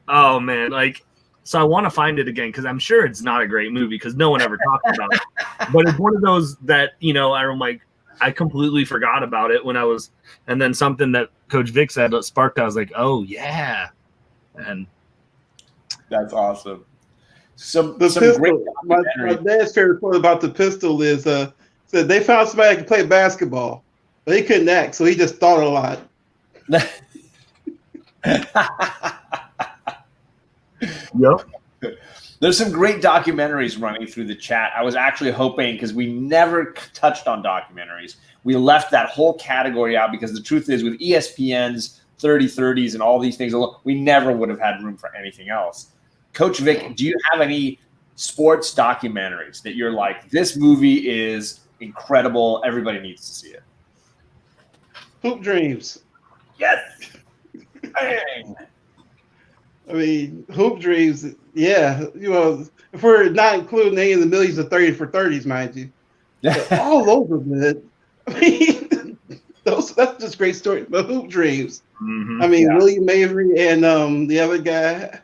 oh man, like. So I want to find it again because I'm sure it's not a great movie because no one ever talked about it. But it's one of those that I'm like, I completely forgot about it when I was, and then something that Coach Vic said that sparked. I was like, oh yeah, and that's awesome. Some pistol, great my dad's favorite quote about The Pistol is said they found somebody that could play basketball, but he couldn't act, so he just thought a lot. Yep. There's some great documentaries running through the chat. I was actually hoping, because we never touched on documentaries, we left that whole category out because the truth is with ESPN's 30/30s and all these things, we never would have had room for anything else. Coach Vic, do you have any sports documentaries that you're like, this movie is incredible, everybody needs to see it? Hoop Dreams. Yes. Bang. I mean, Hoop Dreams, yeah. If we're not including any of the millions of 30 for 30s, mind you. But all those are good. I mean, that's just great story. But Hoop Dreams. Mm-hmm. I mean, William Avery and the other guy.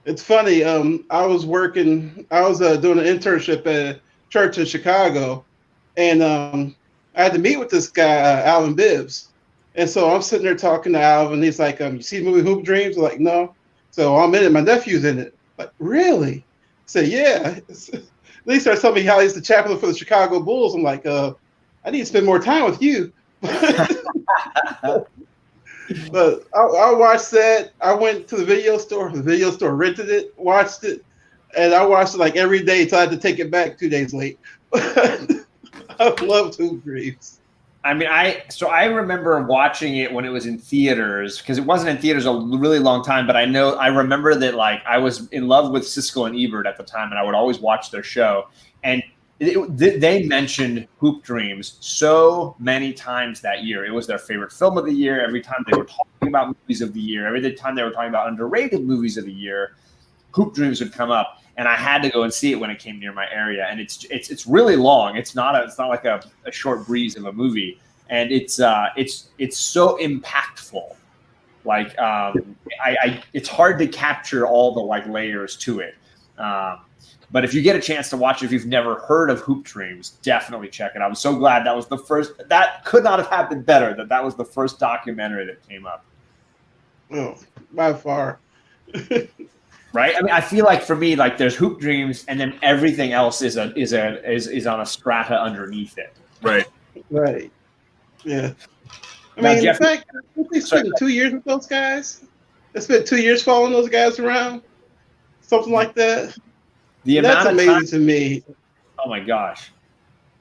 It's funny. I was doing an internship at a church in Chicago, and I had to meet with this guy, Alvin Bibbs. And so I'm sitting there talking to Alvin. He's like, "You see the movie Hoop Dreams?" I'm like, "No." So I'm in it. My nephew's in it. Like, really? I said, "Yeah." Then he starts telling me how he's the chaplain for the Chicago Bulls. I'm like, "I need to spend more time with you." But I watched that. I went to the video store. The video store rented it, watched it, and I watched it like every day until I had to take it back 2 days late. I loved Hoop Dreams. I mean, I remember watching it when it was in theaters, because it wasn't in theaters a really long time. But I remember that like I was in love with Siskel and Ebert at the time, and I would always watch their show. And they mentioned Hoop Dreams so many times that year. It was their favorite film of the year. Every time they were talking about movies of the year, every time they were talking about underrated movies of the year, Hoop Dreams would come up. And I had to go and see it when it came near my area. And it's really long. It's not like a short breeze of a movie. And it's so impactful. Like it's hard to capture all the like layers to it. But if you get a chance to watch it, if you've never heard of Hoop Dreams, definitely check it out. I'm so glad that was the first. That could not have happened better. That was the first documentary that came up. Oh, by far. Right. I mean, I feel like for me, like there's Hoop Dreams, and then everything else is on a strata underneath it. Right. Right. Yeah. I Now, mean, Jeff, in fact, they spent 2 years with those guys. They spent 2 years following those guys around, something like that. That's amazing to me. Oh my gosh.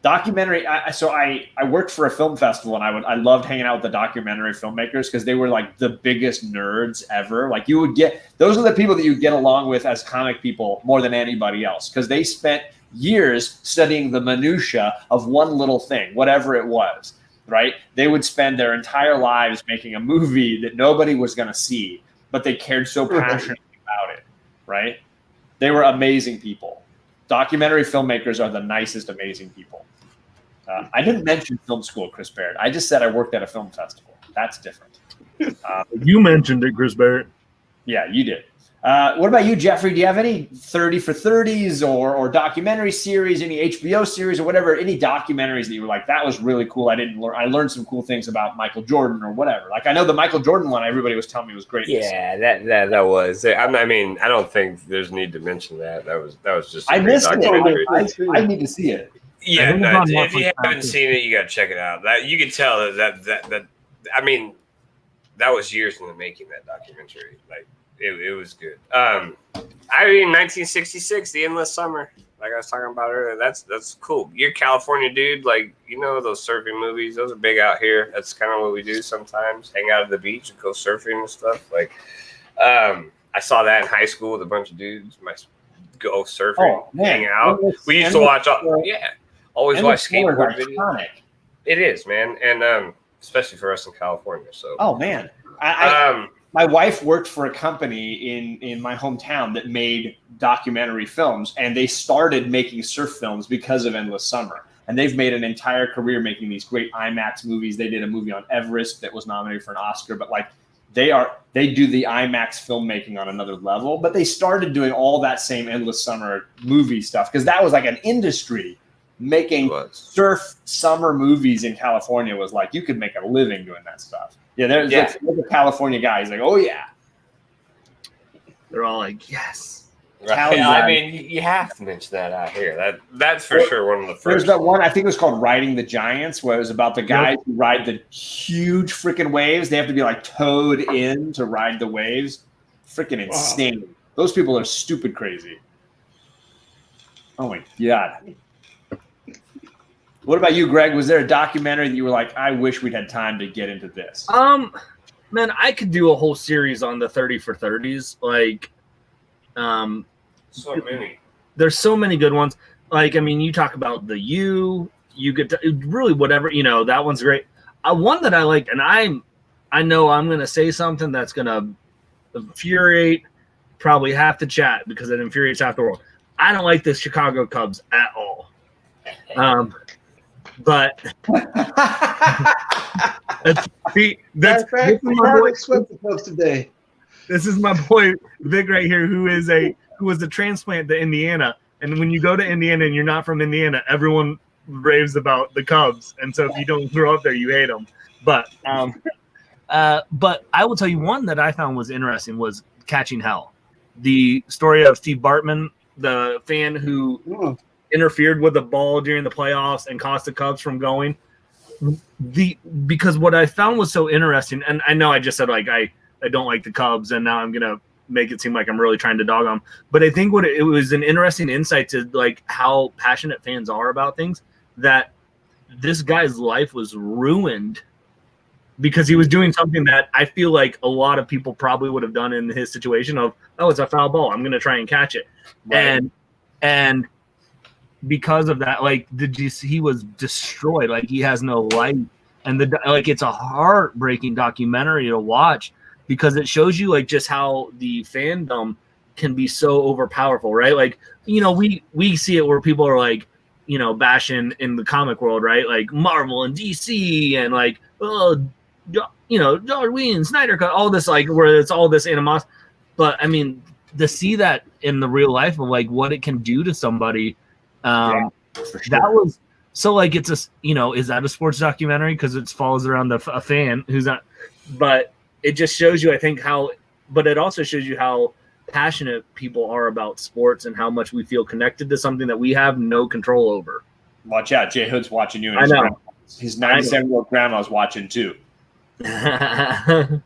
Documentary. I worked for a film festival, and I loved hanging out with the documentary filmmakers because they were like the biggest nerds ever. Like those are the people that you get along with as comic people more than anybody else, because they spent years studying the minutia of one little thing, whatever it was, right? They would spend their entire lives making a movie that nobody was going to see, but they cared so passionately about it, right? They were amazing people. Documentary filmmakers are the nicest, amazing people. I didn't mention film school, Chris Barrett. I just said I worked at a film festival. That's different. You mentioned it, Chris Barrett. Yeah, you did. What about you, Jeffrey? Do you have any 30 for 30s or documentary series, any HBO series or whatever, any documentaries that you were like, that was really cool? I learned some cool things about Michael Jordan or whatever. Like I know the Michael Jordan one, everybody was telling me was great. Yeah, that was. I mean, I don't think there's need to mention that. That was just. I missed it. I need to see it. Yeah, no, if you haven't seen it, you got to check it out. That you can tell that. I mean, that was years in the making. That documentary, like. It was good. I mean, 1966, The Endless Summer, like I was talking about earlier. That's cool. You're a California dude, like those surfing movies. Those are big out here. That's kind of what we do sometimes. Hang out at the beach and go surfing and stuff. Like, I saw that in high school with a bunch of dudes. Go surfing, hang out. We used to watch. Always watch skateboard videos. It is, man, and especially for us in California. So. Oh man, my wife worked for a company in my hometown that made documentary films, and they started making surf films because of Endless Summer. And they've made an entire career making these great IMAX movies. They did a movie on Everest that was nominated for an Oscar, but like they do the IMAX filmmaking on another level. But they started doing all that same Endless Summer movie stuff because that was like an industry. Making surf summer movies in California was like you could make a living doing that stuff. Yeah, there's a California guy. He's like, oh yeah. They're all like, yes. Right. I mean, you have to mention that out here. That's for sure one of the first. There's that one. I think it was called Riding the Giants, where it was about the guys who ride the huge freaking waves. They have to be like towed in to ride the waves. Freaking insane. Wow. Those people are stupid crazy. Oh my God. What about you, Greg? Was there a documentary that you were like, I wish we'd had time to get into this? Man, I could do a whole series on the 30 for 30s. Like, so many. There's so many good ones. Like, I mean, you talk about you get to, really whatever, that one's great. One that I like, and I know I'm going to say something that's going to infuriate probably half the chat because it infuriates half the world. I don't like the Chicago Cubs at all. But Matter of fact, the Cardinals swept the Cubs today. This is my boy Vic right here, who was a transplant to Indiana. And when you go to Indiana and you're not from Indiana, everyone raves about the Cubs. And so if you don't grow up there, you hate them. But I will tell you one that I found was interesting was Catching Hell. The story of Steve Bartman, the fan who interfered with the ball during the playoffs and cost the Cubs from going. Because what I found was so interesting, and I know I just said like I don't like the Cubs, and now I'm gonna make it seem like I'm really trying to dog them. But I think it was an interesting insight to like how passionate fans are about things, that this guy's life was ruined because he was doing something that I feel like a lot of people probably would have done in his situation of, oh, it's a foul ball, I'm gonna try and catch it. Right. And because of that, like he was destroyed, like he has no life. And it's a heartbreaking documentary to watch, because it shows you like just how the fandom can be so overpowerful, right? Like, you know, we see it where people are like, you know, bashing in the comic world, right? Like Marvel and DC and like, oh, you know, George Whedon, Snyder Cut, all this, like where it's all this animosity. But I mean, to see that in the real life of like what it can do to somebody, that was so like, it's a, you know, is that a sports documentary? Because it follows around a fan who's not, but it just shows you, I think, but it also shows you how passionate people are about sports and how much we feel connected to something that we have no control over. Watch out. JHood's watching you. And his 97-year-old grandma's watching too. There's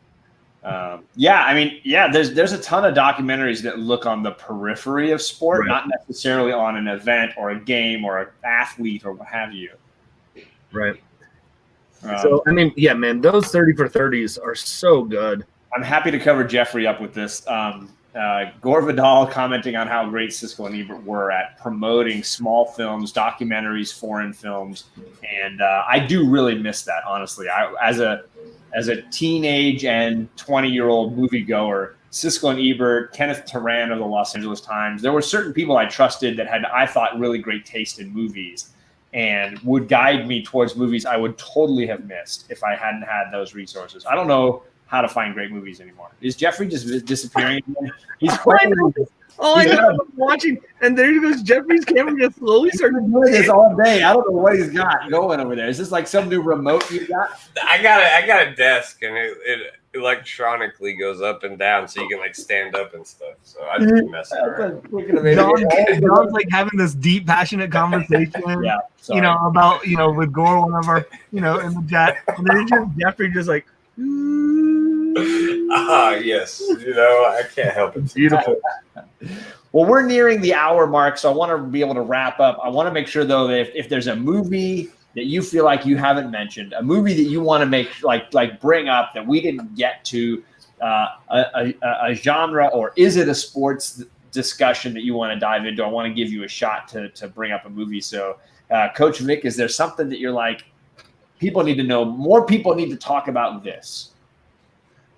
a ton of documentaries that look on the periphery of sport, right, not necessarily on an event or a game or an athlete or what have you. Right. So, I mean, yeah, man, those 30 for 30s are so good. I'm happy to cover Jeffrey up with this. Gore Vidal commenting on how great Siskel and Ebert were at promoting small films, documentaries, foreign films. And I do really miss that, honestly. As a teenage and 20-year-old moviegoer, Siskel and Ebert, Kenneth Turan of the Los Angeles Times, there were certain people I trusted that had, I thought, really great taste in movies and would guide me towards movies I would totally have missed if I hadn't had those resources. I don't know how to find great movies anymore. Is Jeffrey just disappearing? He's playing. I know. I'm watching, and there goes Jeffrey's camera just slowly starting doing this all day. I don't know what he's got going over there. Is this like some new remote you got? I got a desk, and it electronically goes up and down, so you can like stand up and stuff. So I just messing around. John's like having this deep, passionate conversation. Yeah, you know, about, you know, with Gore, one of our, you know, in the chat, and then just Jeffrey just like. Yes. You know, I can't help it. Beautiful. Well, we're nearing the hour mark, so I want to be able to wrap up. I want to make sure, though, that if there's a movie that you feel like you haven't mentioned, a movie that you want to make like bring up that we didn't get to, a genre, or is it a sports discussion that you want to dive into? I want to give you a shot to bring up a movie. So, Coach Vic, is there something that you're like, people need to know, more people need to talk about this?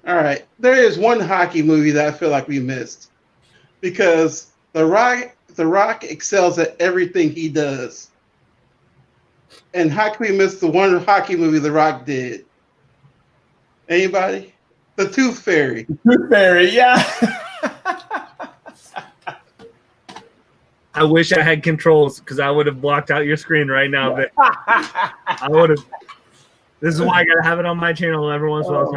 All right. There is one hockey movie that I feel like we missed, because The Rock excels at everything he does. And how can we miss the one hockey movie The Rock did? Anybody? The Tooth Fairy. The Tooth Fairy, yeah. I wish I had controls, because I would have blocked out your screen right now. But I would have. This is why I gotta have it on my channel every once in a while,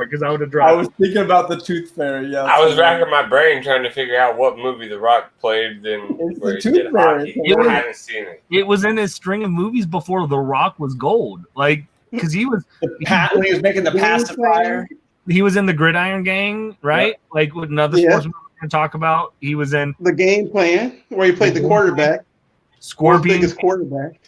because I would have dropped. I was thinking about the Tooth Fairy. Yeah, I was racking my brain trying to figure out what movie The Rock played in where he did hockey. I haven't seen it. It was in his string of movies before The Rock was gold, like because he was when he was making the pacifier. He was in the Gridiron Gang, right? Yeah. Like with another sports movie we're gonna talk about. He was in The Game Plan, where he played the quarterback, Scorpion, biggest quarterback.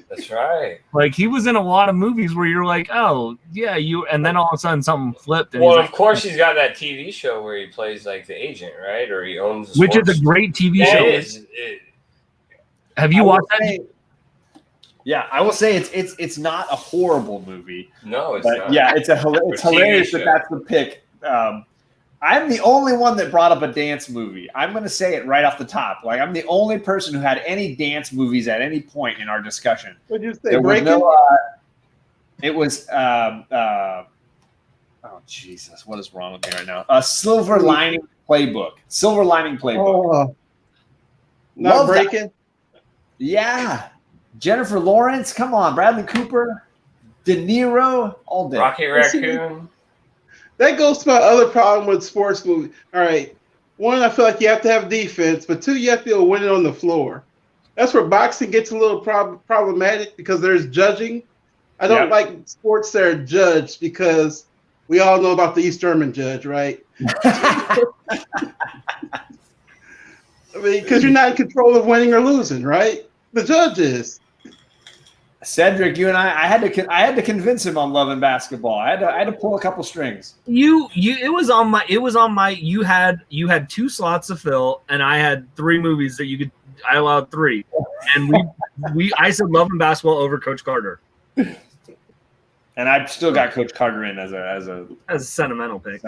That's right. Like he was in a lot of movies where you're like, oh yeah, and then all of a sudden something flipped. And well, of course he's got that TV show where he plays like the agent, right? Or he owns, which is a great TV show. Have you watched that? Yeah, I will say it's not a horrible movie. No, it's not. Yeah, it's hilarious that that's the pick. I'm the only one that brought up a dance movie. I'm going to say it right off the top. Like, I'm the only person who had any dance movies at any point in our discussion. What'd you say? There was Breaking? it was oh Jesus, what is wrong with me right now? A Silver Lining Playbook. Silver Lining Playbook. Oh, not Love that. Breaking. Yeah, Jennifer Lawrence. Come on, Bradley Cooper, De Niro, all day. Rocky Raccoon. That goes to my other problem with sports movies. All right, one, I feel like you have to have defense, but two, you have to be able to win it on the floor. That's where boxing gets a little problematic because there's judging. I don't like sports that are judged because we all know about the East German judge, right? I mean, because you're not in control of winning or losing, right? The judge is. Cedric, you and I had to convince him on Love and Basketball. I had to pull a couple strings. It was on my you had 2 slots to fill, and I had 3 movies that I allowed 3. And I said Love and Basketball over Coach Carter. And I still got Coach Carter in as a sentimental pick.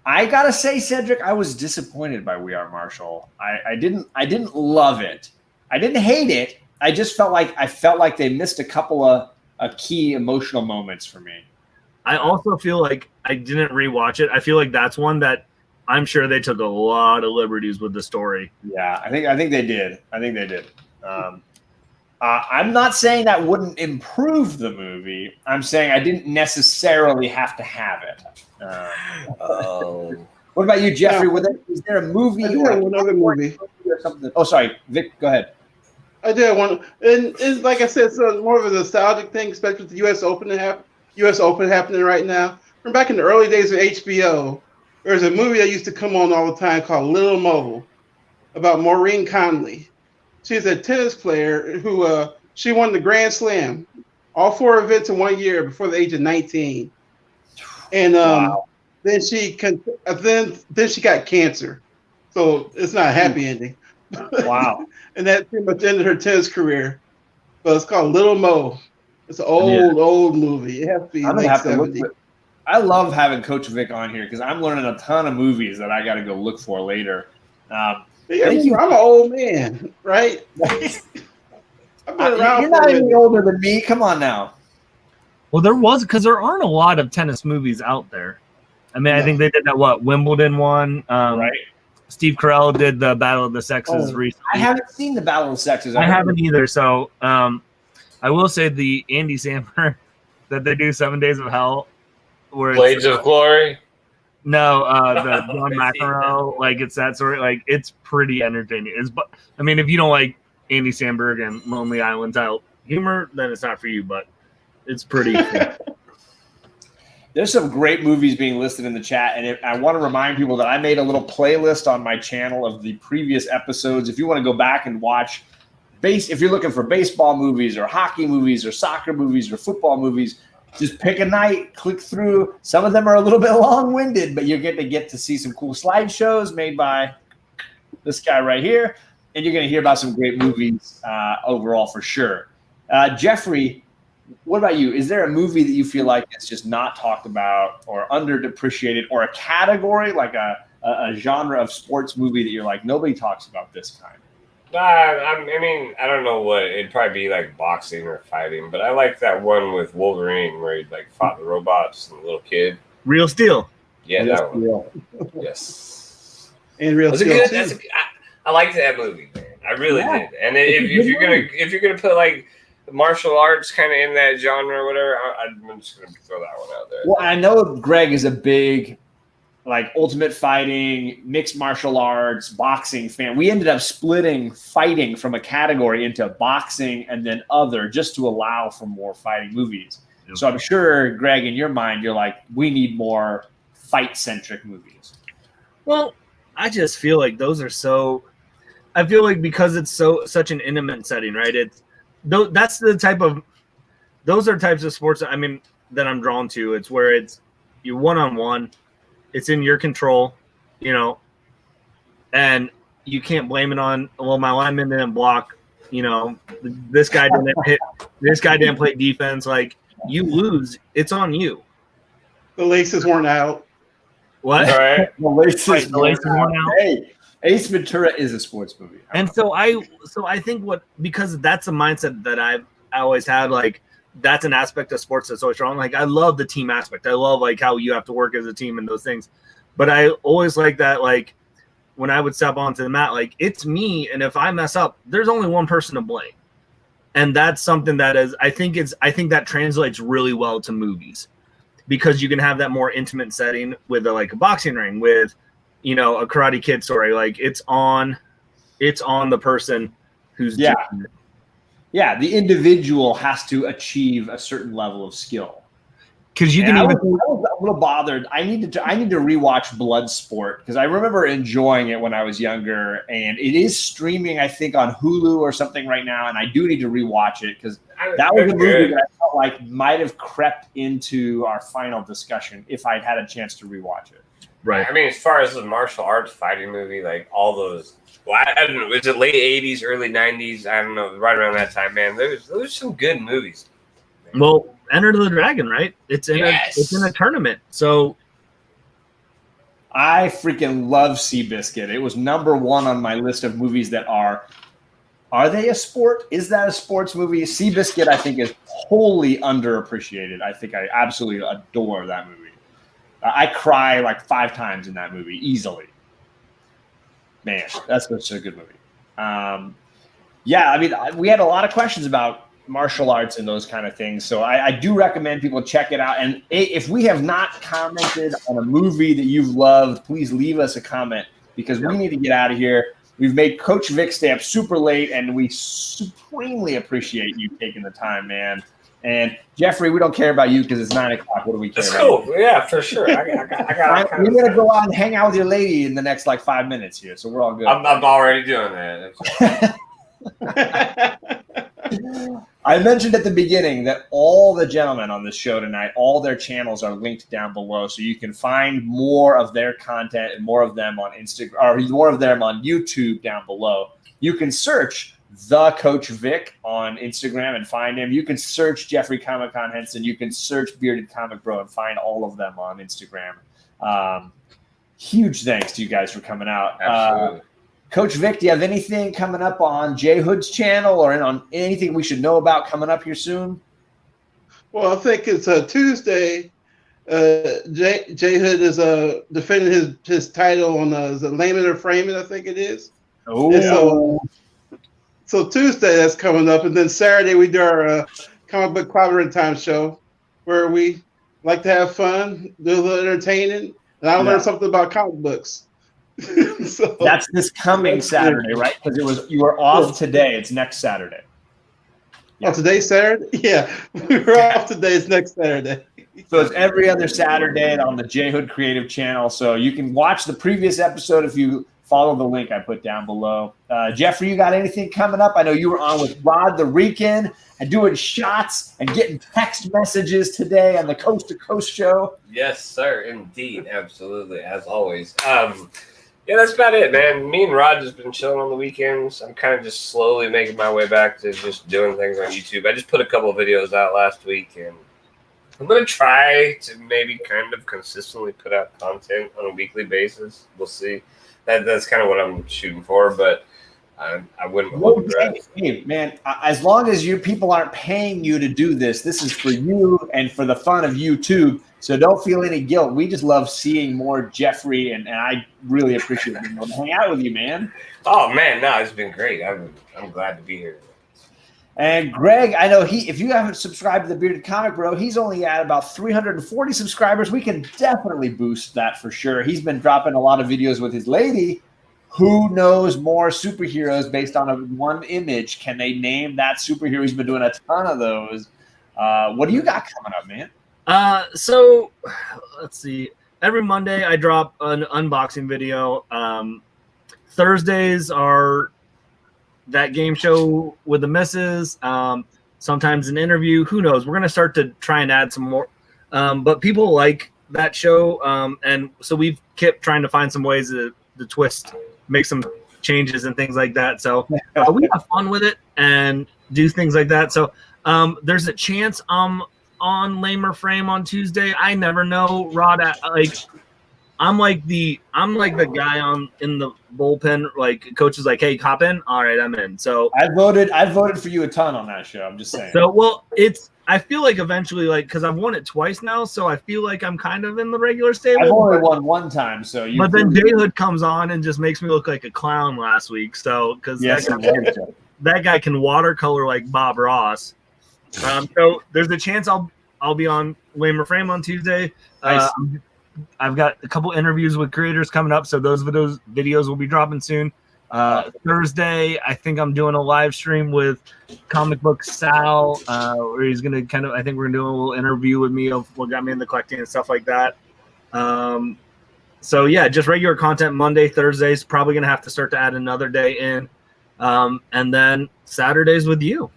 I gotta say, Cedric, I was disappointed by We Are Marshall. I didn't love it. I didn't hate it. I just felt like they missed a couple of key emotional moments for me. I also feel like I didn't rewatch it. I feel like that's one that I'm sure they took a lot of liberties with the story. Yeah, I think they did. I'm not saying that wouldn't improve the movie. I'm saying I didn't necessarily have to have it. What about you, Jeffrey? Is there a movie? I do have one other movie. Or something? Oh, sorry, Vic. Go ahead. I did one, and like I said, it's more of a nostalgic thing, especially with the U.S. Open happening right now. From back in the early days of HBO, there's a movie that used to come on all the time called Little Mo, about Maureen Conley. She's a tennis player who she won the Grand Slam, all 4 events in 1 year before the age of 19, and then she got cancer, so it's not a happy ending. Wow. And that pretty much ended her tennis career. But it's called Little Mo. It's an old movie. It has to be late 70s. I love having Coach Vic on here because I'm learning a ton of movies that I got to go look for later. I'm an old man, right? I've been around. You're not any older than me. Come on now. Well, there aren't a lot of tennis movies out there. I mean, I think they did that. Wimbledon one, right? Steve Carell did the Battle of the Sexes recently. I haven't seen the Battle of the Sexes. I haven't either. So I will say the Andy Samberg that they do 7 Days of Hell. Blades of Glory? No, the John McEnroe. Like, it's that sort of, like, it's pretty entertaining. I mean, if you don't like Andy Samberg and Lonely Island style humor, then it's not for you, but it's pretty cool. There's some great movies being listed in the chat, and I want to remind people that I made a little playlist on my channel of the previous episodes. If you want to go back and watch, if you're looking for baseball movies or hockey movies or soccer movies or football movies, just pick a night, click through. Some of them are a little bit long-winded, but you get to see some cool slideshows made by this guy right here, and you're going to hear about some great movies overall for sure. Jeffrey, what about you? Is there a movie that you feel like it's just not talked about or underdepreciated, or a category, like a genre of sports movie that you're like, nobody talks about this kind? I mean, I don't know what. It'd probably be like boxing or fighting, but I like that one with Wolverine where he like fought the robots and the little kid. Real Steel. Yeah, that one. Yes. And Real Steel. I liked that movie, man. I really did. And if you're gonna put like martial arts kind of in that genre or whatever, I'm just gonna throw that one out there. Well, I know Greg is a big like ultimate fighting, mixed martial arts, boxing fan. We ended up splitting fighting from a category into boxing and then other, just to allow for more fighting movies. Yep. So I'm sure, Greg, in your mind, you're like, we need more fight-centric movies. Well, I just feel like those are so – I feel like because it's such an intimate setting, right? That's the type of – those are types of sports, I mean, that I'm drawn to. It's where it's you one-on-one. It's in your control, you know, and you can't blame it on, well, my lineman didn't block, you know, this guy didn't hit, this guy didn't play defense. Like, you lose, it's on you. The laces weren't out. What? All right. The lace Right, is the lace is worn out. Hey, Ace Ventura is a sports movie. And so I think because that's a mindset that I always had, like that's an aspect of sports that's always strong. Like I love the team aspect. I love like how you have to work as a team and those things. But I always like that, like when I would step onto the mat, like it's me, and if I mess up, there's only one person to blame. And that's something that I think that translates really well to movies, because you can have that more intimate setting with a boxing ring, with a Karate Kid story. Like it's on the person who's doing it. Yeah, the individual has to achieve a certain level of skill. Because you And can I even was a little bothered. I need to rewatch Bloodsport, because I remember enjoying it when I was younger, and it is streaming, I think, on Hulu or something right now, and I do need to rewatch it, because that was a movie that I felt like might have crept into our final discussion if I'd had a chance to rewatch it. right. I mean, as far as the martial arts fighting movie, like all those, well, I don't know, is it late 80s, early 90s? I don't know, right around that time, man. Those some good movies. Well, Enter the Dragon, right? It's in a tournament. So I freaking love Seabiscuit. It was number one on my list of movies that are they a sport? Is that a sports movie? Seabiscuit, I think, is wholly underappreciated. I think I absolutely adore that movie. I cry like 5 times in that movie, easily. Man, that's such a good movie. Yeah, I mean, we had a lot of questions about martial arts and those kind of things. So I do recommend people check it out. And if we have not commented on a movie that you've loved, please leave us a comment, because we need to get out of here. We've made Coach Vic stay up super late, and we supremely appreciate you taking the time, man. And Jeffrey, we don't care about you because it's 9 o'clock. What do we care That's about? cool. Yeah, for sure. I got We're going to go out and hang out with your lady in the next 5 minutes here. So we're all good. I'm already doing that. I mentioned at the beginning that all the gentlemen on this show tonight, all their channels are linked down below, so you can find more of their content and more of them on Instagram, or more of them on YouTube down below. You can search the Coach Vic on Instagram and find him. You can search Jeffrey KomiKhan Henson. You can search Bearded Comic Bro and find all of them on Instagram. Huge thanks to you guys for coming out. Absolutely. Coach Vic, do you have anything coming up on JHood's channel, or on anything we should know about coming up here soon? Well, I think it's a Tuesday. JHood is defending his title on the Layman or Framing, I think it is. Oh, so Tuesday that's coming up, and then Saturday we do our comic book clobbering time show, where we like to have fun, do a little entertaining, and I learned something about comic books. So that's this coming Saturday, right? Because you were off today. It's next Saturday. Oh, today's Saturday? Yeah, we're off today. It's next Saturday. So it's every other Saturday on the JHood Creative channel. So you can watch the previous episode if you follow the link I put down below. Jeffrey, you got anything coming up? I know you were on with Rod the Rican and doing shots and getting text messages today on the Coast to Coast show. Yes, sir. Indeed. Absolutely. As always. Yeah, that's about it, man. Me and Rod just been chilling on the weekends. I'm kind of just slowly making my way back to just doing things on YouTube. I just put a couple of videos out last week, and I'm going to try to maybe kind of consistently put out content on a weekly basis. We'll see. That's kind of what I'm shooting for, but I wouldn't hold your breath. Hey, man, as long as you people aren't paying you to do this, this is for you and for the fun of YouTube. So don't feel any guilt. We just love seeing more Jeffrey, and I really appreciate being able to hang out with you, man. Oh, man, no, it's been great. I'm glad to be here. And Greg, I know if you haven't subscribed to the Bearded Comic Bro, he's only at about 340 subscribers. We can definitely boost that for sure. He's been dropping a lot of videos with his lady. Who knows more superheroes based on one image? Can they name that superhero? He's been doing a ton of those. What do you got coming up, man? So let's see. Every Monday I drop an unboxing video. Thursdays are that game show with the missus. Sometimes an interview. Who knows? We're gonna start to try and add some more. But people like that show, and so we've kept trying to find some ways to twist, make some changes and things like that. So we have fun with it and do things like that. So there's a chance on Lamer Frame on Tuesday. I never know, Rod. I'm like the guy in the bullpen. Like coach is like, hey, hop in. All right, I'm in. So I voted for you a ton on that show. I'm just saying. So well, I feel like eventually, like, because I've won it twice now, so I feel like I'm kind of in the regular stable. I've only won one time, so you. But then JHood comes on and just makes me look like a clown last week. So because that guy can watercolor like Bob Ross. So there's a chance I'll be on Lame or Frame on Tuesday. Nice. I've got a couple interviews with creators coming up, so those videos will be dropping soon. Thursday, I think I'm doing a live stream with Comic Book Sal, where he's gonna I think we're gonna do a little interview with me of what got me into collecting and stuff like that. So yeah, just regular content Monday, Thursdays. Probably gonna have to start to add another day in, and then Saturdays with you.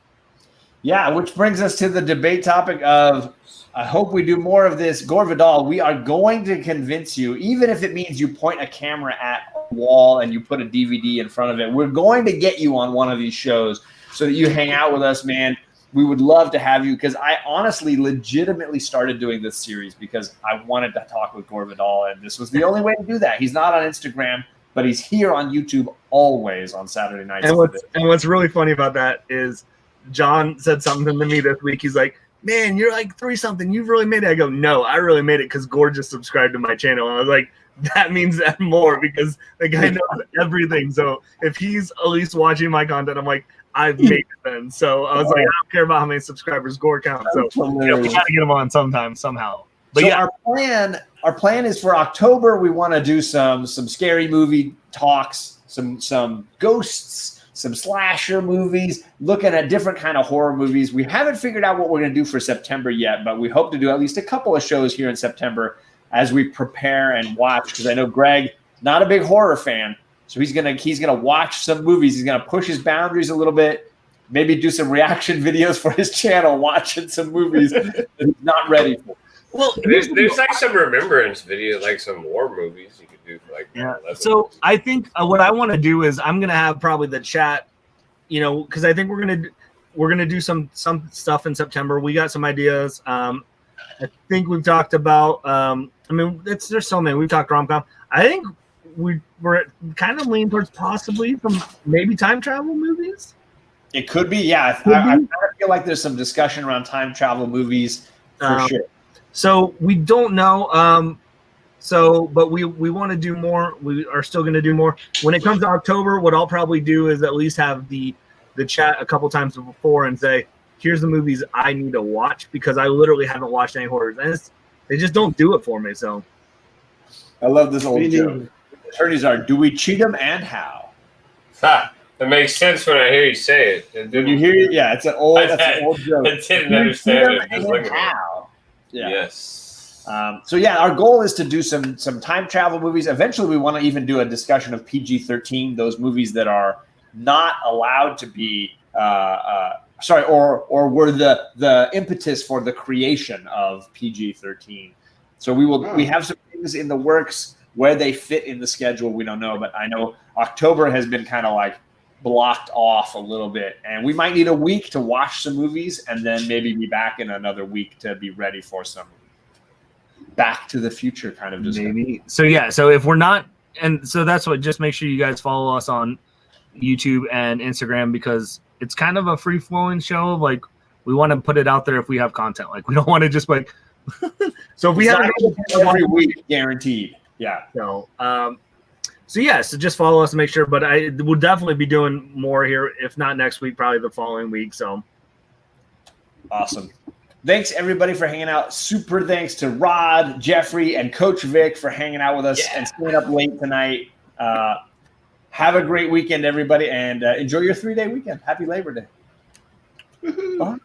Yeah, which brings us to the debate topic of, I hope we do more of this. Gore Vidal, we are going to convince you, even if it means you point a camera at a wall and you put a DVD in front of it. We're going to get you on one of these shows so that you hang out with us, man. We would love to have you, because I honestly legitimately started doing this series because I wanted to talk with Gore Vidal, and this was the only way to do that. He's not on Instagram, but he's here on YouTube always on Saturday nights. And what's really funny about that is John said something to me this week. He's like, man, you're like 3-something. You've really made it. I go, no, I really made it because Gore just subscribed to my channel. And I was like, that means that more, because the guy knows everything. So if he's at least watching my content, I'm like, I've made it then. So I was like, I don't care about how many subscribers Gore counts. So we got to get him on sometime, somehow. But so yeah, our plan is for October. We want to do some scary movie talks, some ghosts, some slasher movies, looking at different kind of horror movies. We haven't figured out what we're going to do for September yet, but we hope to do at least a couple of shows here in September as we prepare and watch, because I know Greg, not a big horror fan, so he's gonna watch some movies. He's gonna push his boundaries a little bit, maybe do some reaction videos for his channel, watching some movies that he's not ready for. Well, there's like some remembrance videos, like some war movies you could do for like. Yeah. So I think what I want to do is I'm gonna have probably the chat, because I think we're gonna do some stuff in September. We got some ideas. I think we've talked about. There's so many. We've talked rom-com. I think we're kind of leaning towards possibly some maybe time travel movies. It could be, yeah. I feel like there's some discussion around time travel movies for sure. So we don't know. But we want to do more. We are still going to do more. When it comes to October, what I'll probably do is at least have the chat a couple times before and say, here's the movies I need to watch, because I literally haven't watched any horrors. And they just don't do it for me. So I love this old joke. The attorneys are, do we cheat them and how? Ha! That makes sense when I hear you say it. When you hear it, yeah, that's an old joke. I didn't understand it. Just look at how. Yeah. Yes. So yeah, our goal is to do some time travel movies. Eventually, we want to even do a discussion of PG-13, those movies that are not allowed to be, or were the impetus for the creation of PG-13. So we have some things in the works. Where they fit in the schedule, we don't know. But I know October has been kind of like blocked off a little bit, and we might need a week to watch some movies, and then maybe be back in another week to be ready for some Back to the Future kind of discussion. Maybe. So yeah, so if we're not, and so that's what, just make sure you guys follow us on YouTube and Instagram, because it's kind of a free flowing show. Like, we want to put it out there if we have content. Like, we don't want to just like so if we have every week guaranteed. Yeah. So so just follow us and make sure. But I will definitely be doing more here, if not next week, probably the following week. So awesome. Thanks everybody for hanging out. Super thanks to Rod, Jeffrey, and Coach Vic for hanging out with us and staying up late tonight. Have a great weekend, everybody, and enjoy your 3-day weekend. Happy Labor Day. Bye.